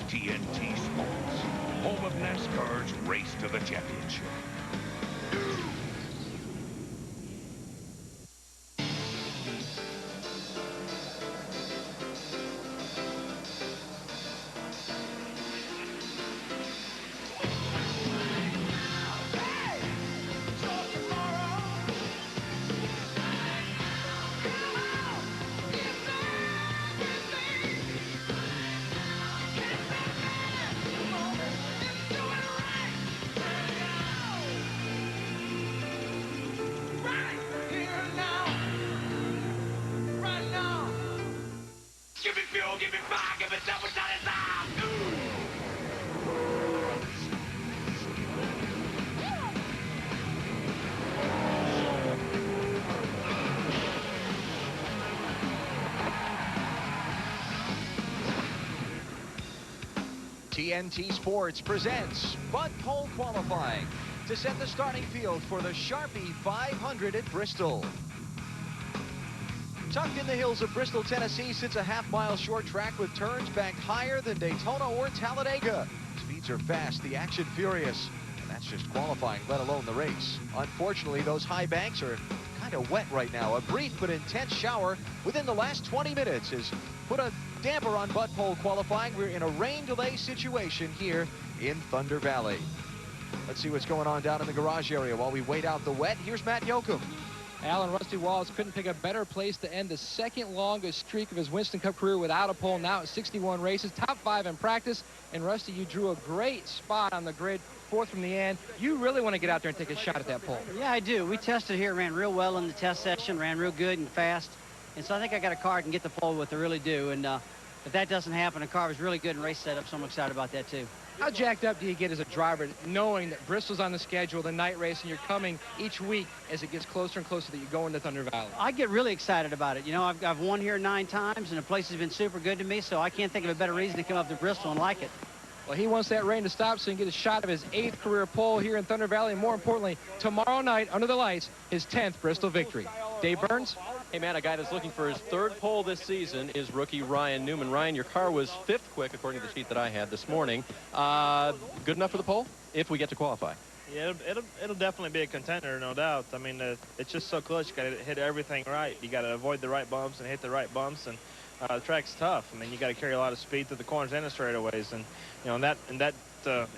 TNT Sports, home of NASCAR's Race to the Championship. Give me fuel, give me fire, give me double shot TNT Sports presents Bud Pole Qualifying to set the starting field for the Sharpie 500 at Bristol. Tucked in the hills of Bristol, Tennessee, sits a half-mile short track with turns banked higher than Daytona or Talladega. Speeds are fast, the action furious, and that's just qualifying, let alone the race. Unfortunately, those high banks are kind of wet right now. A brief but intense shower within the last 20 minutes has put a damper on Bud Pole qualifying. We're in a rain delay situation here in Thunder Valley. Let's see what's going on down in the garage area while we wait out the wet. Here's Matt Yoakum. Alan Rusty Wallace couldn't pick a better place to end the second longest streak of his Winston Cup career without a pole, now at 61 races, top 5 in practice. And Rusty, you drew a great spot on the grid, fourth from the end. You really want to get out there and take a shot at that pole. Yeah, I do. We tested here, ran real well in the test session, ran real good and fast. And so I think I got a car that can get the pole what they really do. And if that doesn't happen, the car was really good in race setup, so I'm excited about that too. How jacked up do you get as a driver knowing that Bristol's on the schedule, the night race, and you're coming each week as it gets closer and closer that you go into Thunder Valley? I get really excited about it. You know, I've won here 9 times, and the place has been super good to me, so I can't think of a better reason to come up to Bristol and like it. Well, he wants that rain to stop so he can get a shot of his 8th career pole here in Thunder Valley, and more importantly, tomorrow night, under the lights, his 10th Bristol victory. Dave Burns? Hey, man, a guy that's looking for his 3rd pole this season is rookie Ryan Newman. Ryan, your car was 5th quick, according to the sheet that I had this morning. Good enough for the pole if we get to qualify? Yeah, it'll definitely be a contender, no doubt. I mean, it's just so close. You got to hit everything right. You got to avoid the right bumps and hit the right bumps, and the track's tough. I mean, you got to carry a lot of speed through the corners and the straightaways, and you know, in that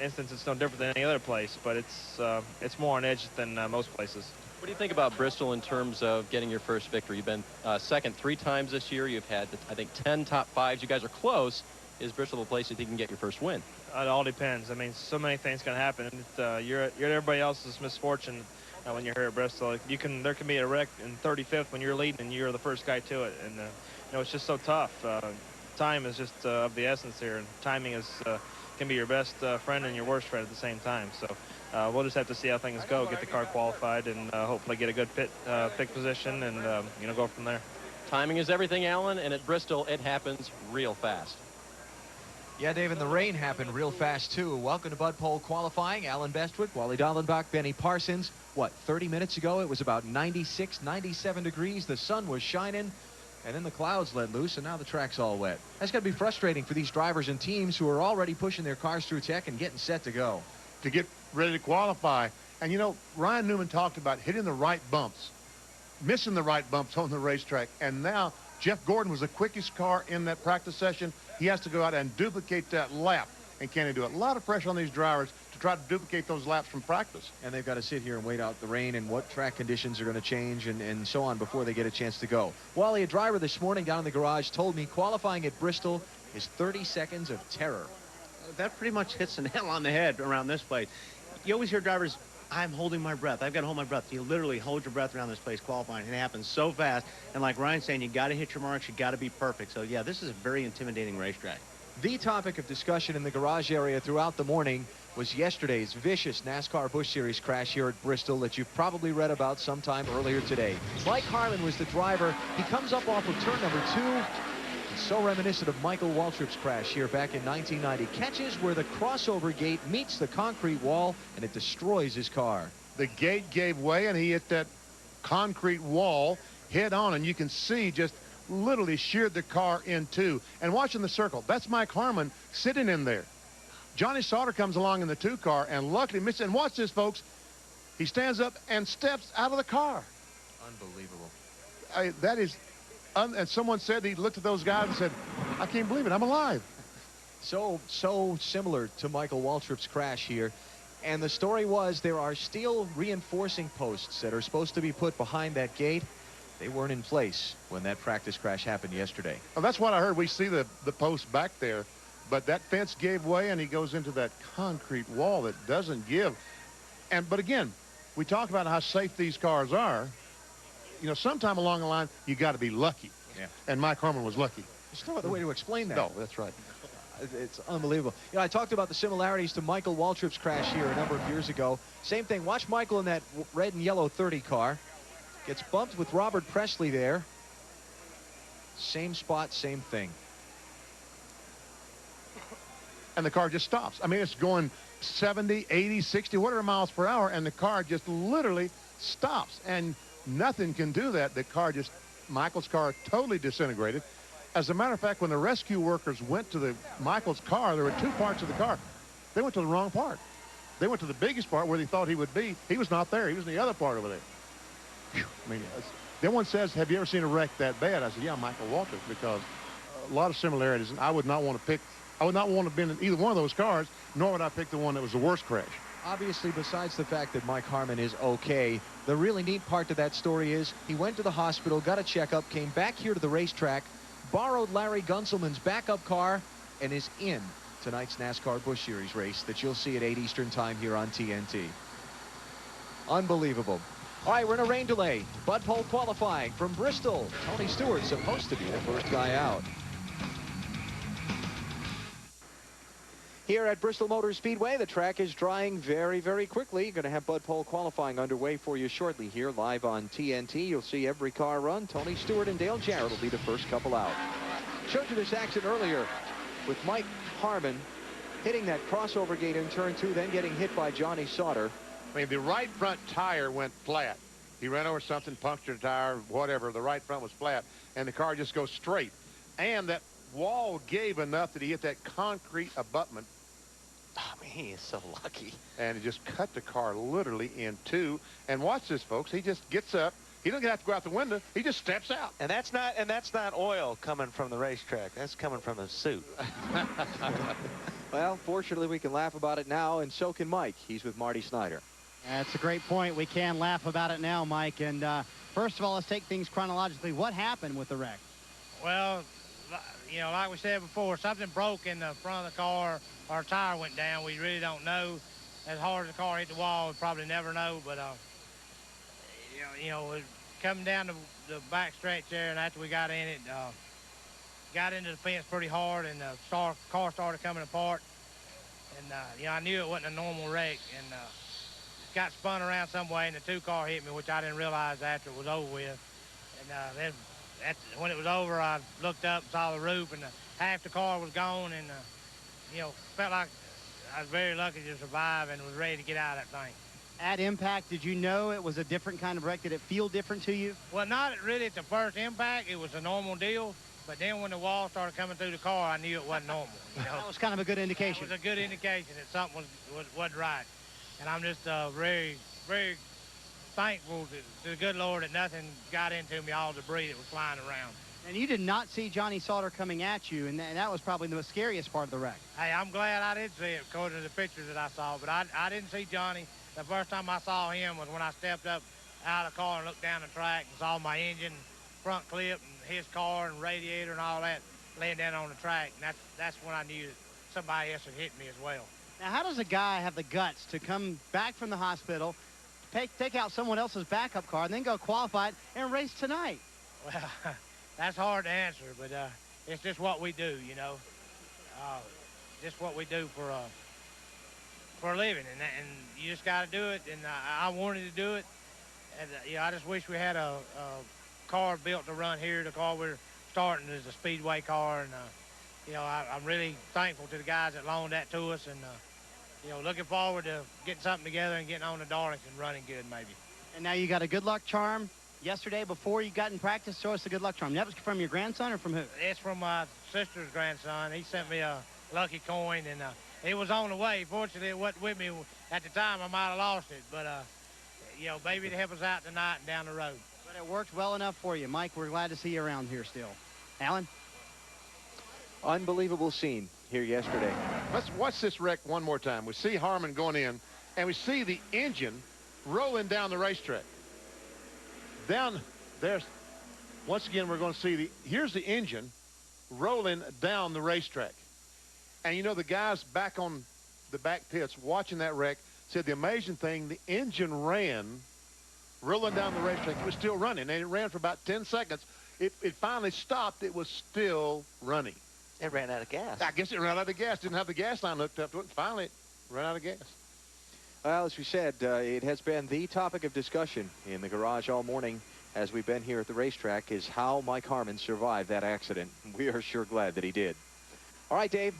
instance, it's no different than any other place, but it's more on edge than most places. What do you think about Bristol in terms of getting your first victory? You've been second 3 times this year. You've had, I think, 10 top 5s. You guys are close. Is Bristol a place you think you can get your first win? It all depends. I mean, so many things can happen. You're at everybody else's misfortune when you're here at Bristol. There can be a wreck in 35th when you're leading and you're the first guy to it. And you know, it's just so tough. Time is just of the essence here, and timing can be your best friend and your worst friend at the same time. So we'll just have to see how things go, get the car qualified, and hopefully get a good pit position, and you know, go from there. Timing is everything, Alan, and at Bristol it happens real fast. Yeah, Dave, and the rain happened real fast, too. Welcome to Bud Pole Qualifying. Alan Bestwick, Wally Dallenbach, Benny Parsons. What, 30 minutes ago, it was about 96, 97 degrees. The sun was shining, and then the clouds let loose, and now the track's all wet. That's got to be frustrating for these drivers and teams who are already pushing their cars through tech and getting set to go. To get ready to qualify. And, you know, Ryan Newman talked about hitting the right bumps, missing the right bumps on the racetrack, and now Jeff Gordon was the quickest car in that practice session. He has to go out and duplicate that lap. And can he do it? A lot of pressure on these drivers to try to duplicate those laps from practice. And they've got to sit here and wait out the rain and what track conditions are going to change and so on before they get a chance to go. Wally, a driver this morning down in the garage, told me qualifying at Bristol is 30 seconds of terror. That pretty much hits the nail on the head around this place. You always hear drivers, I'm holding my breath. I've got to hold my breath. You literally hold your breath around this place qualifying. It happens so fast. And like Ryan's saying, you got to hit your marks. You got to be perfect. So, yeah, this is a very intimidating racetrack. The topic of discussion in the garage area throughout the morning was yesterday's vicious NASCAR Busch Series crash here at Bristol that you've probably read about sometime earlier today. Mike Harmon was the driver. He comes up off of turn number 2. It's so reminiscent of Michael Waltrip's crash here back in 1990. Catches where the crossover gate meets the concrete wall, and it destroys his car. The gate gave way, and he hit that concrete wall head on, and you can see just literally sheared the car in two. And watching the circle, that's Mike Harmon sitting in there. Johnny Sauter comes along in the 2 car and luckily misses. And watch this, folks. He stands up and steps out of the car. Unbelievable. That is, and someone said, he looked at those guys and said, I can't believe it, I'm alive. So similar to Michael Waltrip's crash here. And the story was there are steel reinforcing posts that are supposed to be put behind that gate. They weren't in place when that practice crash happened yesterday. Well, that's what I heard. We see the post back there, but that fence gave way and he goes into that concrete wall that doesn't give. But again, we talk about how safe these cars are. You know, sometime along the line, you got to be lucky. Yeah. And Mike Harmon was lucky. There's no other way to explain that. No, that's right. It's unbelievable. You know, I talked about the similarities to Michael Waltrip's crash here a number of years ago. Same thing. Watch Michael in that red and yellow 30 car. Gets bumped with Robert Presley there. Same spot, same thing. And the car just stops. I mean, it's going 70, 80, 60, whatever miles per hour, and the car just literally stops. And nothing can do that. The car just, Michael's car totally disintegrated. As a matter of fact, when the rescue workers went to Michael's car, there were 2 parts of the car. They went to the wrong part. They went to the biggest part where they thought he would be. He was not there. He was in the other part over there. Whew. I mean, everyone says, have you ever seen a wreck that bad? I said, yeah, Michael Waltrip, because a lot of similarities. And I would not want to have been in either one of those cars, nor would I pick the one that was the worst crash. Obviously, besides the fact that Mike Harmon is okay, the really neat part to that story is he went to the hospital, got a checkup, came back here to the racetrack, borrowed Larry Gunselman's backup car, and is in tonight's NASCAR Busch Series race that you'll see at 8 Eastern time here on TNT. Unbelievable. All right, we're in a rain delay. Bud Pole qualifying from Bristol. Tony Stewart supposed to be the first guy out. Here at Bristol Motor Speedway, the track is drying very, very quickly. Going to have Bud Pole qualifying underway for you shortly here live on TNT. You'll see every car run. Tony Stewart and Dale Jarrett will be the first couple out. Showed you this accident earlier with Mike Harmon hitting that crossover gate in turn 2, then getting hit by Johnny Sauter. I mean, the right front tire went flat. He ran over something, punctured a tire, whatever. The right front was flat, and the car just goes straight. And that wall gave enough that he hit that concrete abutment. I mean, he is so lucky. And it just cut the car literally in 2. And watch this, folks. He just gets up. He doesn't have to go out the window. He just steps out. And that's not oil coming from the racetrack. That's coming from the suit. Well, fortunately, we can laugh about it now, and so can Mike. He's with Marty Snyder. That's a great point. We can laugh about it now, Mike. And first of all, let's take things chronologically. What happened with the wreck? Well, you know, like we said before, something broke in the front of the car. Our tire went down. We really don't know. As hard as the car hit the wall, we'll probably never know. But, you know, coming down the back stretch there, and after we got in it, got into the fence pretty hard, and the car started coming apart. And, you know, I knew it wasn't a normal wreck. And got spun around some way, and the 2 car hit me, which I didn't realize after it was over with. And then when it was over, I looked up and saw the roof, and half the car was gone, and, you know, felt like I was very lucky to survive and was ready to get out of that thing. At impact, did you know it was a different kind of wreck? Did it feel different to you? Well, not really at the first impact. It was a normal deal. But then when the wall started coming through the car, I knew it wasn't normal. You know? That was kind of a good indication. It was a good indication that something wasn't right. And I'm just very, very thankful to the good Lord that nothing got into me, all the debris that was flying around. And you did not see Johnny Sauter coming at you, and that was probably the most scariest part of the wreck. Hey, I'm glad I did see it according to the pictures that I saw, but I didn't see Johnny. The first time I saw him was when I stepped up out of the car and looked down the track and saw my engine, front clip, and his car and radiator and all that laying down on the track. And that's when I knew that somebody else had hit me as well. Now, how does a guy have the guts to come back from the hospital, take out someone else's backup car, and then go qualify it and race tonight? Well, that's hard to answer, but it's just what we do, you know. Just what we do for a living, and you just got to do it. And I wanted to do it, and you know, I just wish we had a car built to run here. The car we're starting is a speedway car, and you know, I'm really thankful to the guys that loaned that to us, and you know, looking forward to getting something together and getting on the Darlington running good, maybe. And now you got a good luck charm yesterday before you got in practice. Show us a good luck charm. That was from your grandson or from who? It's from my sister's grandson. He sent me a lucky coin, and it was on the way. Fortunately, it wasn't with me at the time. I might have lost it, but you know, maybe to help us out tonight and down the road. But it worked well enough for you, Mike. We're glad to see you around here still. Alan? Unbelievable scene here yesterday. Let's watch this wreck one more time. We see Harmon going in, and we see the engine rolling down the racetrack. Down there's, once again, we're going to see here's the engine rolling down the racetrack. And you know, the guys back on the back pits watching that wreck said the amazing thing, the engine ran rolling down the racetrack. It was still running, and it ran for about 10 seconds. It finally stopped. It was still running. It ran out of gas. I guess it ran out of gas. Didn't have the gas line hooked up to it. Finally, it ran out of gas. Well, as we said, it has been the topic of discussion in the garage all morning as we've been here at the racetrack, is how Mike Harmon survived that accident. We are sure glad that he did. All right, Dave.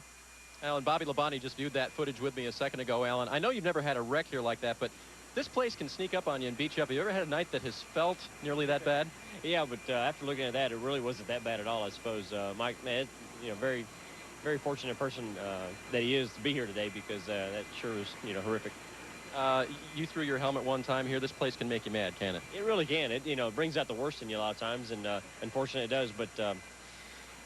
Alan, Bobby Labonte just viewed that footage with me a second ago, Alan. I know you've never had a wreck here like that, but this place can sneak up on you and beat you up. Have you ever had a night that has felt nearly that bad? Yeah, but after looking at that, it really wasn't that bad at all, I suppose. Mike, man, you know, very, very fortunate person that he is to be here today, because that sure was, you know, horrific. You threw your helmet one time here. This place can make you mad, can it? It really can. It, you know, brings out the worst in you a lot of times, and unfortunately it does. But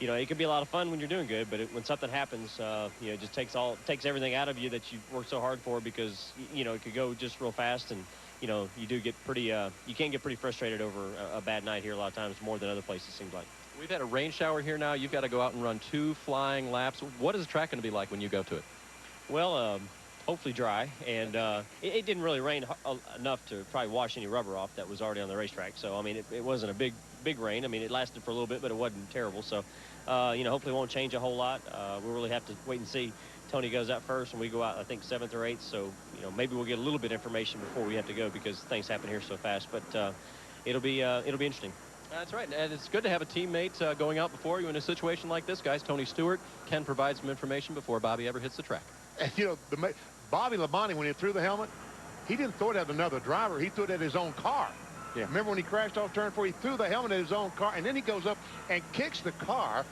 you know, it can be a lot of fun when you're doing good, but when something happens, you know, it just takes everything out of you that you worked so hard for, because you know, it could go just real fast, and you know, you do get pretty you can get pretty frustrated over a bad night here a lot of times, more than other places, seems like. We've had a rain shower here now. You've got to go out and run 2 flying laps. What is the track going to be like when you go to it? Well, hopefully dry, and it didn't really rain enough to probably wash any rubber off that was already on the racetrack. So I mean, it wasn't a big rain. I mean, it lasted for a little bit, but it wasn't terrible. So you know, hopefully it won't change a whole lot. We'll really have to wait and see. Tony goes out first, and we go out, I think, 7th or 8th. So you know, maybe we'll get a little bit of information before we have to go, because things happen here so fast. But it'll be interesting. That's right, and it's good to have a teammate going out before you in a situation like this, guys. Tony Stewart can provide some information before Bobby ever hits the track. And you know, Bobby Labonte, when he threw the helmet, he didn't throw it at another driver. He threw it at his own car. Yeah. Remember when he crashed off turn 4? He threw the helmet at his own car, and then he goes up and kicks the car.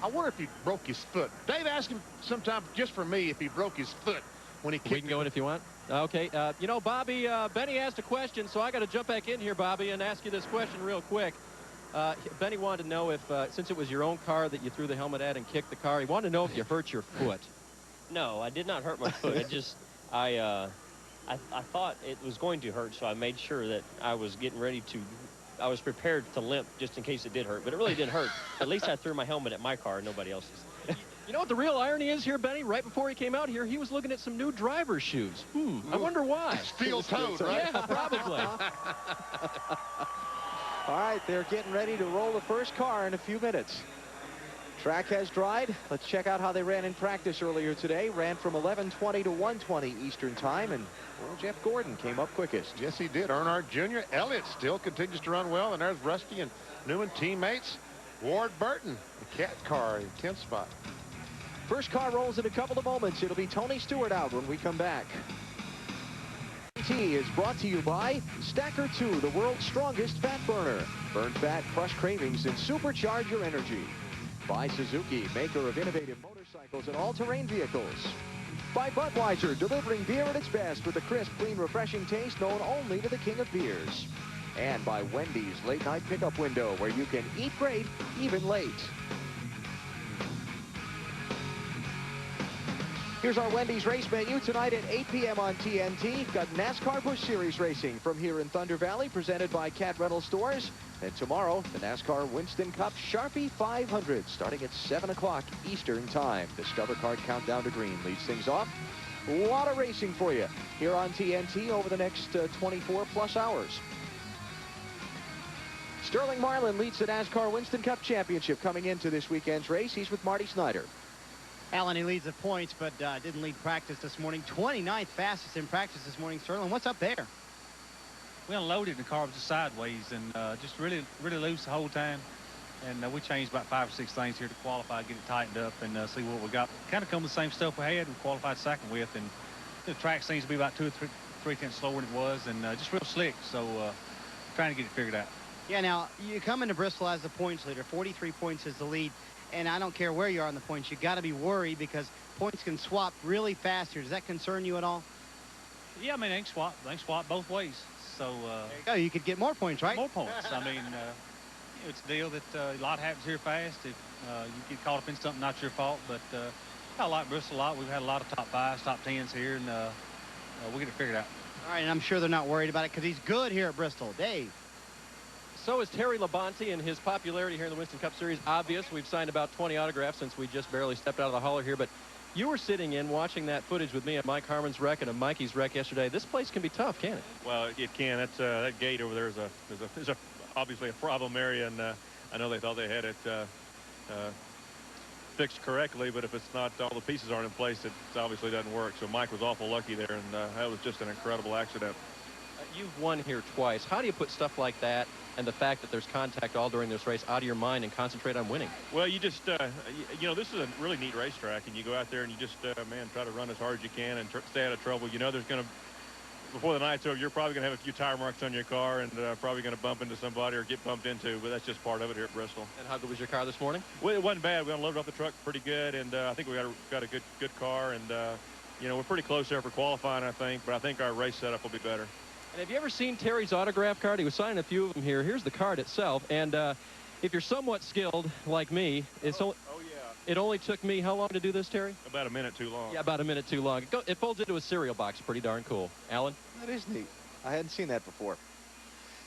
I wonder if he broke his foot. Dave, ask him sometime, just for me, if he broke his foot when he kicked. We can go in if you want. Okay. You know, Bobby, Benny asked a question, so I got to jump back in here, Bobby, and ask you this question real quick. Benny wanted to know if, since it was your own car that you threw the helmet at and kicked the car, he wanted to know if you hurt your foot. No, I did not hurt my foot. It just, I thought it was going to hurt, so I made sure that I was getting ready to, I was prepared to limp just in case it did hurt, but it really didn't hurt. At least I threw my helmet at my car, nobody else's. You know what the real irony is here, Benny? Right before he came out here, he was looking at some new driver's shoes. I wonder why. Steel-toed, right? Yeah, probably. All right, they're getting ready to roll the first car in a few minutes. Track has dried. Let's check out how they ran in practice earlier today. Ran from 11:20 to 1:20 Eastern time, and well, Jeff Gordon came up quickest. Yes, he did. Earnhardt Jr. Elliott still continues to run well, and there's Rusty and Newman teammates. Ward Burton, the cat car in 10th spot. First car rolls in a couple of moments. It'll be Tony Stewart out when we come back. Is brought to you by Stacker 2, the world's strongest fat burner. Burn fat, crush cravings, and supercharge your energy. By Suzuki, maker of innovative motorcycles and all-terrain vehicles. By Budweiser, delivering beer at its best with a crisp, clean, refreshing taste known only to the king of beers. And by Wendy's late-night pickup window, where you can eat great, even late. Here's our Wendy's race menu tonight at 8 p.m. on TNT. Got NASCAR Busch Series racing from here in Thunder Valley, presented by Cat Rental Stores. And tomorrow, the NASCAR Winston Cup Sharpie 500, starting at 7 o'clock Eastern time. Discover Card Countdown to Green leads things off. A lot of racing for you here on TNT over the next 24-plus hours. Sterling Marlin leads the NASCAR Winston Cup Championship coming into this weekend's race. He's with Marty Snyder. Alan, he leads the points, but didn't lead practice this morning. 29th fastest in practice this morning. Sterling, what's up there? We unloaded the car was just sideways and just really loose the whole time. And we changed about 5 or 6 things here to qualify, get it tightened up, and see what we got. Kind of come the same stuff we had. We qualified second with, and the track seems to be about 2 or 3 tenths slower than it was, and just real slick. So trying to get it figured out. Yeah, now, you come into Bristol as the points leader. 43 points is the lead. And I don't care where you are on the points. You got to be worried because points can swap really fast here. Does that concern you at all? Yeah, I mean, they can swap both ways. So, there you go. You could get more points, right? More points. I mean, it's a deal that a lot happens here fast. If you get caught up in something not your fault, but I like Bristol a lot. We've had a lot of top 5s, top 10s here, and we'll get it figured out. All right, and I'm sure they're not worried about it because he's good here at Bristol. Dave. So is Terry Labonte, and his popularity here in the Winston Cup Series obvious. We've signed about 20 autographs since we just barely stepped out of the hauler here, but you were sitting in watching that footage with me of Mike Harmon's wreck and of Mikey's wreck yesterday. This place can be tough, can't it? Well, it can. That's that gate over there is obviously a problem area, and I know they thought they had it fixed correctly, but if it's not, all the pieces aren't in place, it obviously doesn't work. So Mike was awful lucky there, and that was just an incredible accident. You've won here twice. How do you put stuff like that and the fact that there's contact all during this race out of your mind and concentrate on winning? Well, you just, you know, this is a really neat racetrack, and you go out there and you just, man, try to run as hard as you can and stay out of trouble. You know, there's going to, before the night's over, you're probably going to have a few tire marks on your car and probably going to bump into somebody or get bumped into, but that's just part of it here at Bristol. And how good was your car this morning? Well, it wasn't bad. We unloaded off the truck pretty good, and I think we got a good car, and, you know, we're pretty close there for qualifying, I think, but I think our race setup will be better. And have you ever seen Terry's autograph card? He was signing a few of them here. Here's the card itself. And if you're somewhat skilled, like me, it only took me how long to do this, Terry? About a minute too long. Yeah, about a minute too long. It folds into a cereal box. Pretty darn cool. Alan? That is neat. I hadn't seen that before.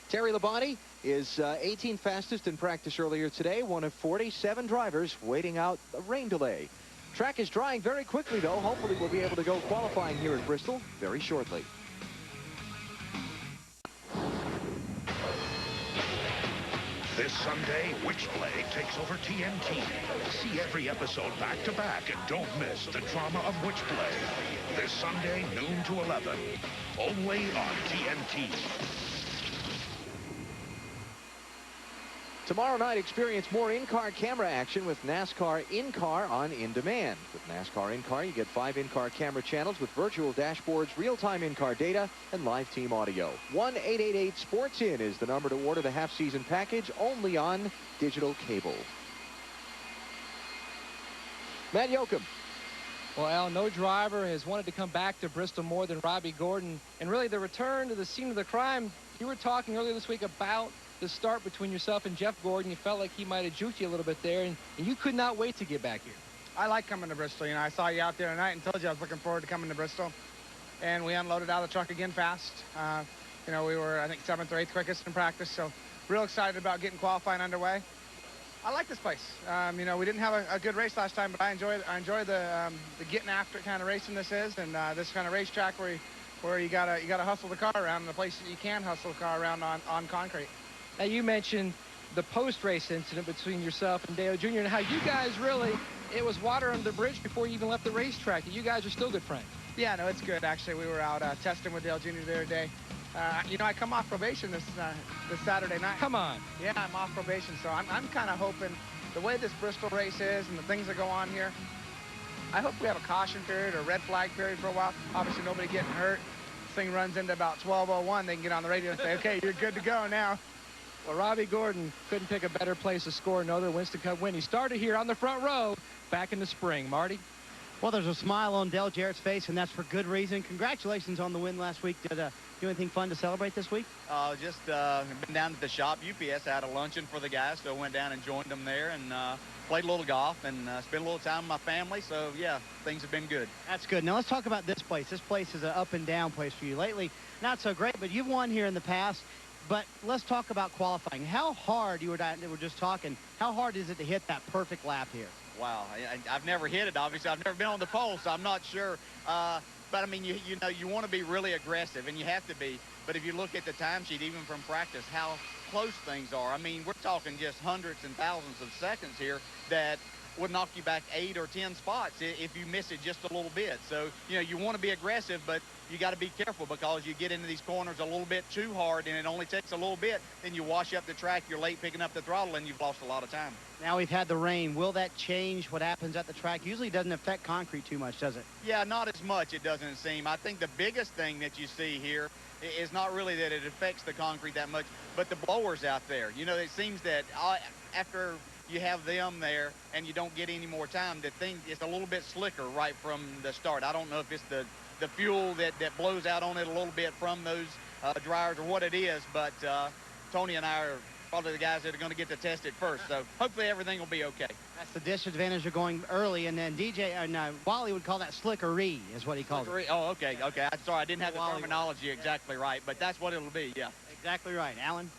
Terry Labonte is 18th fastest in practice earlier today. One of 47 drivers waiting out a rain delay. Track is drying very quickly, though. Hopefully we'll be able to go qualifying here at Bristol very shortly. This Sunday, Witchblade takes over TNT. See every episode back-to-back and don't miss the drama of Witchblade. This Sunday, noon to 11. Only on TNT. Tomorrow night, experience more in-car camera action with NASCAR In-Car on In Demand. With NASCAR In-Car, you get 5 in-car camera channels with virtual dashboards, real-time in-car data, and live team audio. 1-888-SPORTS-IN is the number to order the half-season package, only on digital cable. Matt Yoakum. Well, Al, no driver has wanted to come back to Bristol more than Robbie Gordon. And really, the return to the scene of the crime, you were talking earlier this week about the start between yourself and Jeff Gordon. You felt like he might have juked you a little bit there, and you could not wait to get back here. I like coming to Bristol. You know, I saw you out there tonight and told you I was looking forward to coming to Bristol. And we unloaded out of the truck again fast. You know, we were, I think, 7th or 8th quickest in practice, so real excited about getting qualifying underway. I like this place. You know, we didn't have a good race last time, but I enjoy the getting after it kind of racing this is, and this kind of racetrack where you gotta hustle the car around, and the place that you can hustle the car around on concrete. Now, you mentioned the post-race incident between yourself and Dale Jr. and how you guys really, it was water under the bridge before you even left the racetrack. You guys are still good friends. Yeah, no, it's good. Actually, we were out testing with Dale Jr. the other day. You know, I come off probation this Saturday night. Come on. Yeah, I'm off probation, so I'm kind of hoping the way this Bristol race is and the things that go on here, I hope we have a caution period or red flag period for a while. Obviously, nobody getting hurt. This thing runs into about 12:01. They can get on the radio and say, okay, you're good to go now. Well, Robbie Gordon couldn't pick a better place to score another Winston Cup win. He started here on the front row back in the spring. Marty? Well, there's a smile on Dale Jarrett's face, and that's for good reason. Congratulations on the win last week. Did do anything fun to celebrate this week? Just been down at the shop. UPS had a luncheon for the guys, so I went down and joined them there and played a little golf and spent a little time with my family. So, yeah, things have been good. That's good. Now, let's talk about this place. This place is an up-and-down place for you. Lately, not so great, but you've won here in the past. But let's talk about qualifying. How hard, you were just talking, how hard is it to hit that perfect lap here? Wow, I've never hit it, obviously. I've never been on the pole, so I'm not sure. But, I mean, you know, you want to be really aggressive, and you have to be. But if you look at the timesheet, even from practice, how close things are. I mean, we're talking just hundreds and thousands of seconds here that would knock you back 8 or 10 spots if you miss it just a little bit. So, you know, you want to be aggressive, but you got to be careful because you get into these corners a little bit too hard and it only takes a little bit, then you wash up the track, you're late picking up the throttle, and you've lost a lot of time. Now we've had the rain. Will that change what happens at the track? Usually doesn't affect concrete too much, does it? Yeah, not as much, it doesn't seem. I think the biggest thing that you see here is not really that it affects the concrete that much, but the blowers out there. You know, it seems that after you have them there and you don't get any more time, the thing is a little bit slicker right from the start. I don't know if it's the fuel that blows out on it a little bit from those dryers or what it is, but Tony and I are probably the guys that are going to get to test it first, so hopefully everything will be okay. That's the disadvantage of going early, and then Wally would call that slickery, is what he calls it. Oh, okay. I'm sorry, I didn't have the terminology exactly right, but that's what it'll be, yeah. Exactly right. Alan?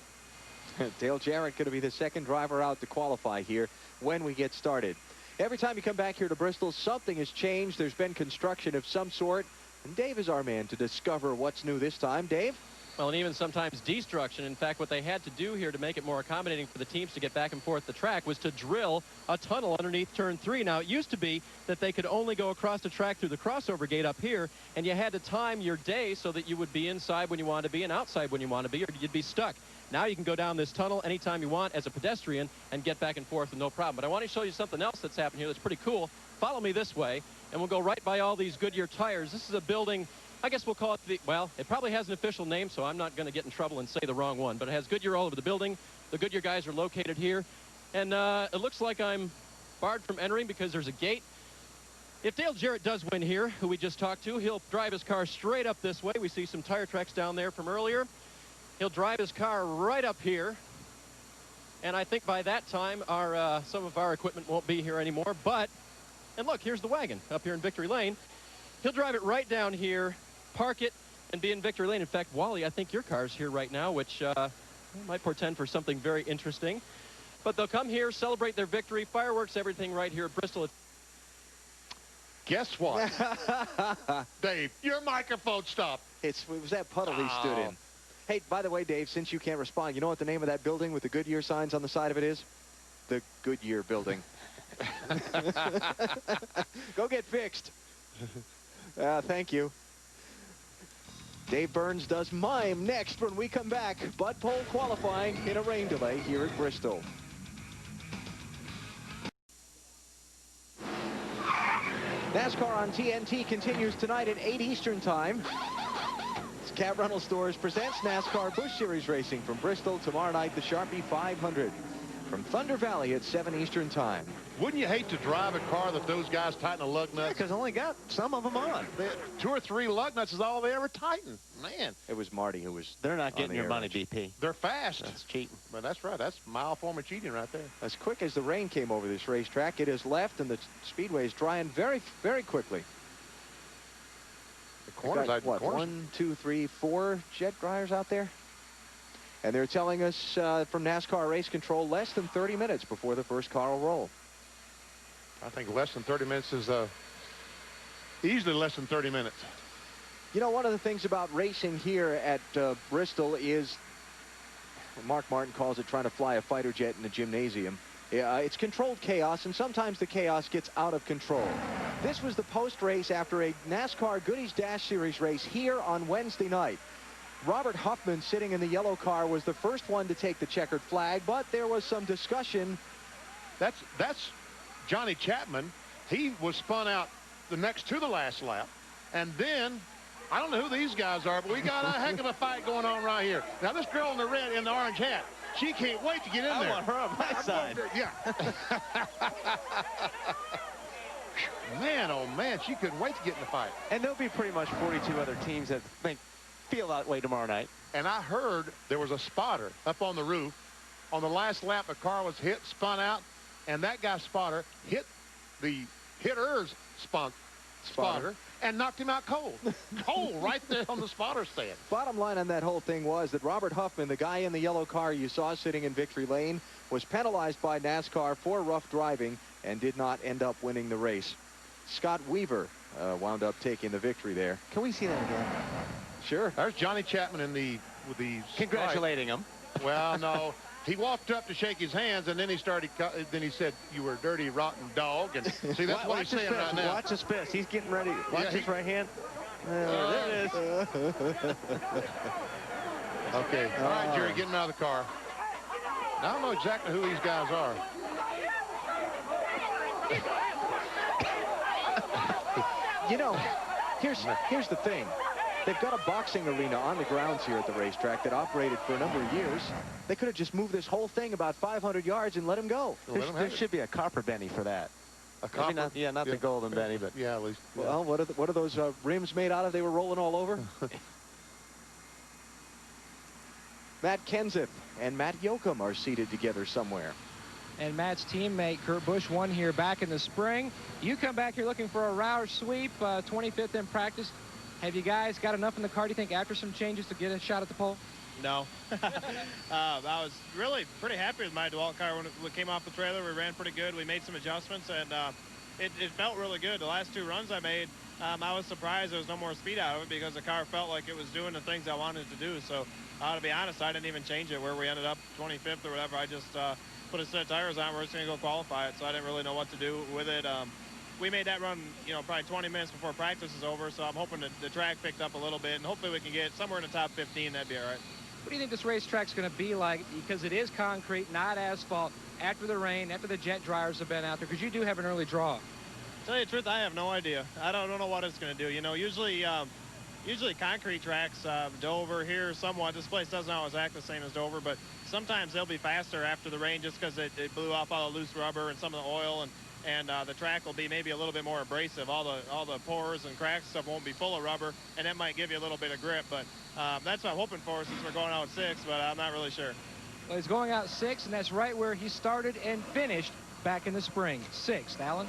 Dale Jarrett going to be the second driver out to qualify here when we get started. Every time you come back here to Bristol, something has changed. There's been construction of some sort, and Dave is our man to discover what's new this time. Dave? Well, and even sometimes destruction. In fact, what they had to do here to make it more accommodating for the teams to get back and forth the track was to drill a tunnel underneath turn 3. Now, it used to be that they could only go across the track through the crossover gate up here, and you had to time your day so that you would be inside when you wanted to be and outside when you wanted to be, or you'd be stuck. Now you can go down this tunnel anytime you want as a pedestrian and get back and forth with no problem. But I want to show you something else that's happened here that's pretty cool. Follow me this way, and we'll go right by all these Goodyear tires. This is a building, I guess we'll call it well, it probably has an official name, so I'm not going to get in trouble and say the wrong one. But it has Goodyear all over the building. The Goodyear guys are located here. And it looks like I'm barred from entering because there's a gate. If Dale Jarrett does win here, who we just talked to, he'll drive his car straight up this way. We see some tire tracks down there from earlier. He'll drive his car right up here. And I think by that time, some of our equipment won't be here anymore. And look, here's the wagon up here in Victory Lane. He'll drive it right down here, park it, and be in Victory Lane. In fact, Wally, I think your car's here right now, which might portend for something very interesting. But they'll come here, celebrate their victory, fireworks, everything right here at Bristol. Guess what? Dave, your microphone stopped. It was that puddle he stood in. Hey, by the way, Dave, since you can't respond, you know what the name of that building with the Goodyear signs on the side of it is? The Goodyear building. Go get fixed. Thank you. Dave Burns does mime next when we come back. Bud Pole qualifying in a rain delay here at Bristol. NASCAR on TNT continues tonight at 8 Eastern Time. Cab Rental Stores presents NASCAR Busch Series Racing from Bristol. Tomorrow night, the Sharpie 500 from Thunder Valley at 7 Eastern Time. Wouldn't you hate to drive a car that those guys tighten the lug nuts? Because only got some of them on. 2 or 3 lug nuts is all they ever tighten. Man. It was Marty who was. They're not getting your money, BP. They're fast. That's cheating. But that's right. That's a mild form of cheating right there. As quick as the rain came over this racetrack, it has left, and the speedway is drying very, very quickly. The corners, got, what, 1, 2, 3, 4 jet dryers out there? And they're telling us from NASCAR Race Control less than 30 minutes before the first car will roll. I think less than 30 minutes is easily less than 30 minutes. You know, one of the things about racing here at Bristol is, Mark Martin calls it trying to fly a fighter jet in a gymnasium. It's controlled chaos, and sometimes the chaos gets out of control. This was the post-race after a NASCAR Goodies Dash Series race here on Wednesday night. Robert Huffman, sitting in the yellow car, was the first one to take the checkered flag, but there was some discussion. That's Johnny Chapman. He was spun out the next to the last lap. And then, I don't know who these guys are, but we got a heck of a fight going on right here. Now, this girl in the orange hat, she can't wait to get in there. I want her on my side. Yeah. Man, oh man, she couldn't wait to get in the fight. And there'll be pretty much 42 other teams that feel that way tomorrow night. And I heard there was a spotter up on the roof. On the last lap, a car was hit, spun out, and that guy's spotter hit the hitter's spotter and knocked him out cold. Cold right there on the spotter stand. Bottom line on that whole thing was that Robert Huffman, the guy in the yellow car you saw sitting in Victory Lane, was penalized by NASCAR for rough driving and did not end up winning the race. Scott Weaver wound up taking the victory there. Can we see that again? Sure. There's Johnny Chapman with the congratulating him. Well, no. He walked up to shake his hands, and then he started. Then he said, "You were a dirty, rotten dog." And see, that's what he's saying right now. Watch his fist. He's getting ready. Watch his right hand. There it is. Okay. All right, Jerry, get him out of the car. Now, I don't know exactly who these guys are. You know, here's the thing. They've got a boxing arena on the grounds here at the racetrack that operated for a number of years. They could have just moved this whole thing about 500 yards and let him go. There should be a copper Benny for that. A copper? Not the golden Benny, but yeah, at least. Yeah. Well, what are those rims made out of? They were rolling all over. Matt Kenseth and Matt Yoakum are seated together somewhere. And Matt's teammate Kurt Busch won here back in the spring. You come back here looking for a Roush sweep, 25th in practice. Have you guys got enough in the car, do you think, after some changes to get a shot at the pole? No. I was really pretty happy with my DeWalt car when it came off the trailer. We ran pretty good. We made some adjustments, and it felt really good. The last 2 runs I made, I was surprised there was no more speed out of it because the car felt like it was doing the things I wanted it to do. So to be honest, I didn't even change it where we ended up 25th or whatever. I just put a set of tires on. We're just going to go qualify it, so I didn't really know what to do with it. We made that run, probably 20 minutes before practice is over, so I'm hoping that the track picked up a little bit, and hopefully we can get somewhere in the top 15. That'd be all right. What do you think this racetrack's going to be like? Because it is concrete, not asphalt, after the rain, after the jet dryers have been out there, because you do have an early draw. To tell you the truth, I have no idea. I don't know what it's going to do. Usually concrete tracks, Dover here somewhat. This place doesn't always act the same as Dover, but sometimes they'll be faster after the rain just because it blew off all the loose rubber and some of the oil, and the track will be maybe a little bit more abrasive. All the pores and cracks and stuff won't be full of rubber, and that might give you a little bit of grip. But that's what I'm hoping for since we're going out 6, but I'm not really sure. Well, he's going out 6, and that's right where he started and finished back in the spring. 6th, Alan?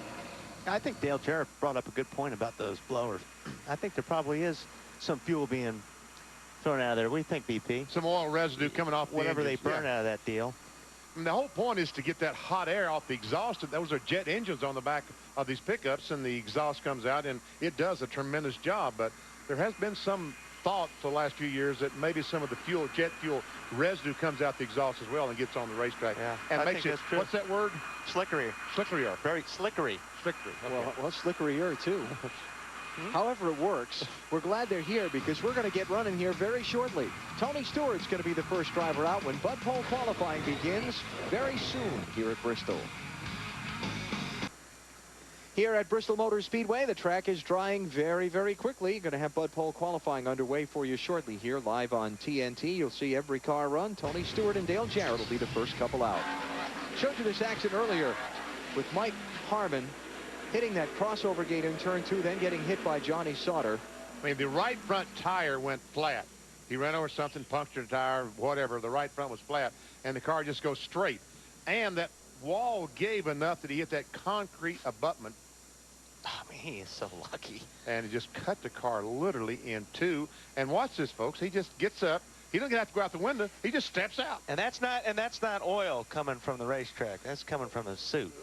I think Dale Jarrett brought up a good point about those blowers. I think there probably is some fuel being thrown out of there. What do you think, BP? Some oil residue coming off whatever the they burn out of that deal. And the whole point is to get that hot air off the exhaust. Those are jet engines on the back of these pickups, and the exhaust comes out, and it does a tremendous job. But there has been some thought for the last few years that maybe some of the jet fuel residue comes out the exhaust as well and gets on the racetrack. Yeah, and makes it, what's that word? Slickery. Slickerier. Very slickery. Slickery. Okay. Well, slickerier, too. However it works, we're glad they're here because we're going to get running here very shortly. Tony Stewart's going to be the first driver out when Bud Pole qualifying begins very soon here at Bristol. Here at Bristol Motor Speedway, the track is drying very, very quickly. Going to have Bud Pole qualifying underway for you shortly here live on TNT. You'll see every car run. Tony Stewart and Dale Jarrett will be the first couple out. Showed you this action earlier with Mike Harmon hitting that crossover gate in turn 2, then getting hit by Johnny Sauter. I mean, the right front tire went flat. He ran over something, punctured a tire, whatever. The right front was flat, and the car just goes straight. And that wall gave enough that he hit that concrete abutment. I mean, he is so lucky. And he just cut the car literally in 2. And watch this, folks. He just gets up. He doesn't have to go out the window. He just steps out. And that's not oil coming from the racetrack. That's coming from his suit.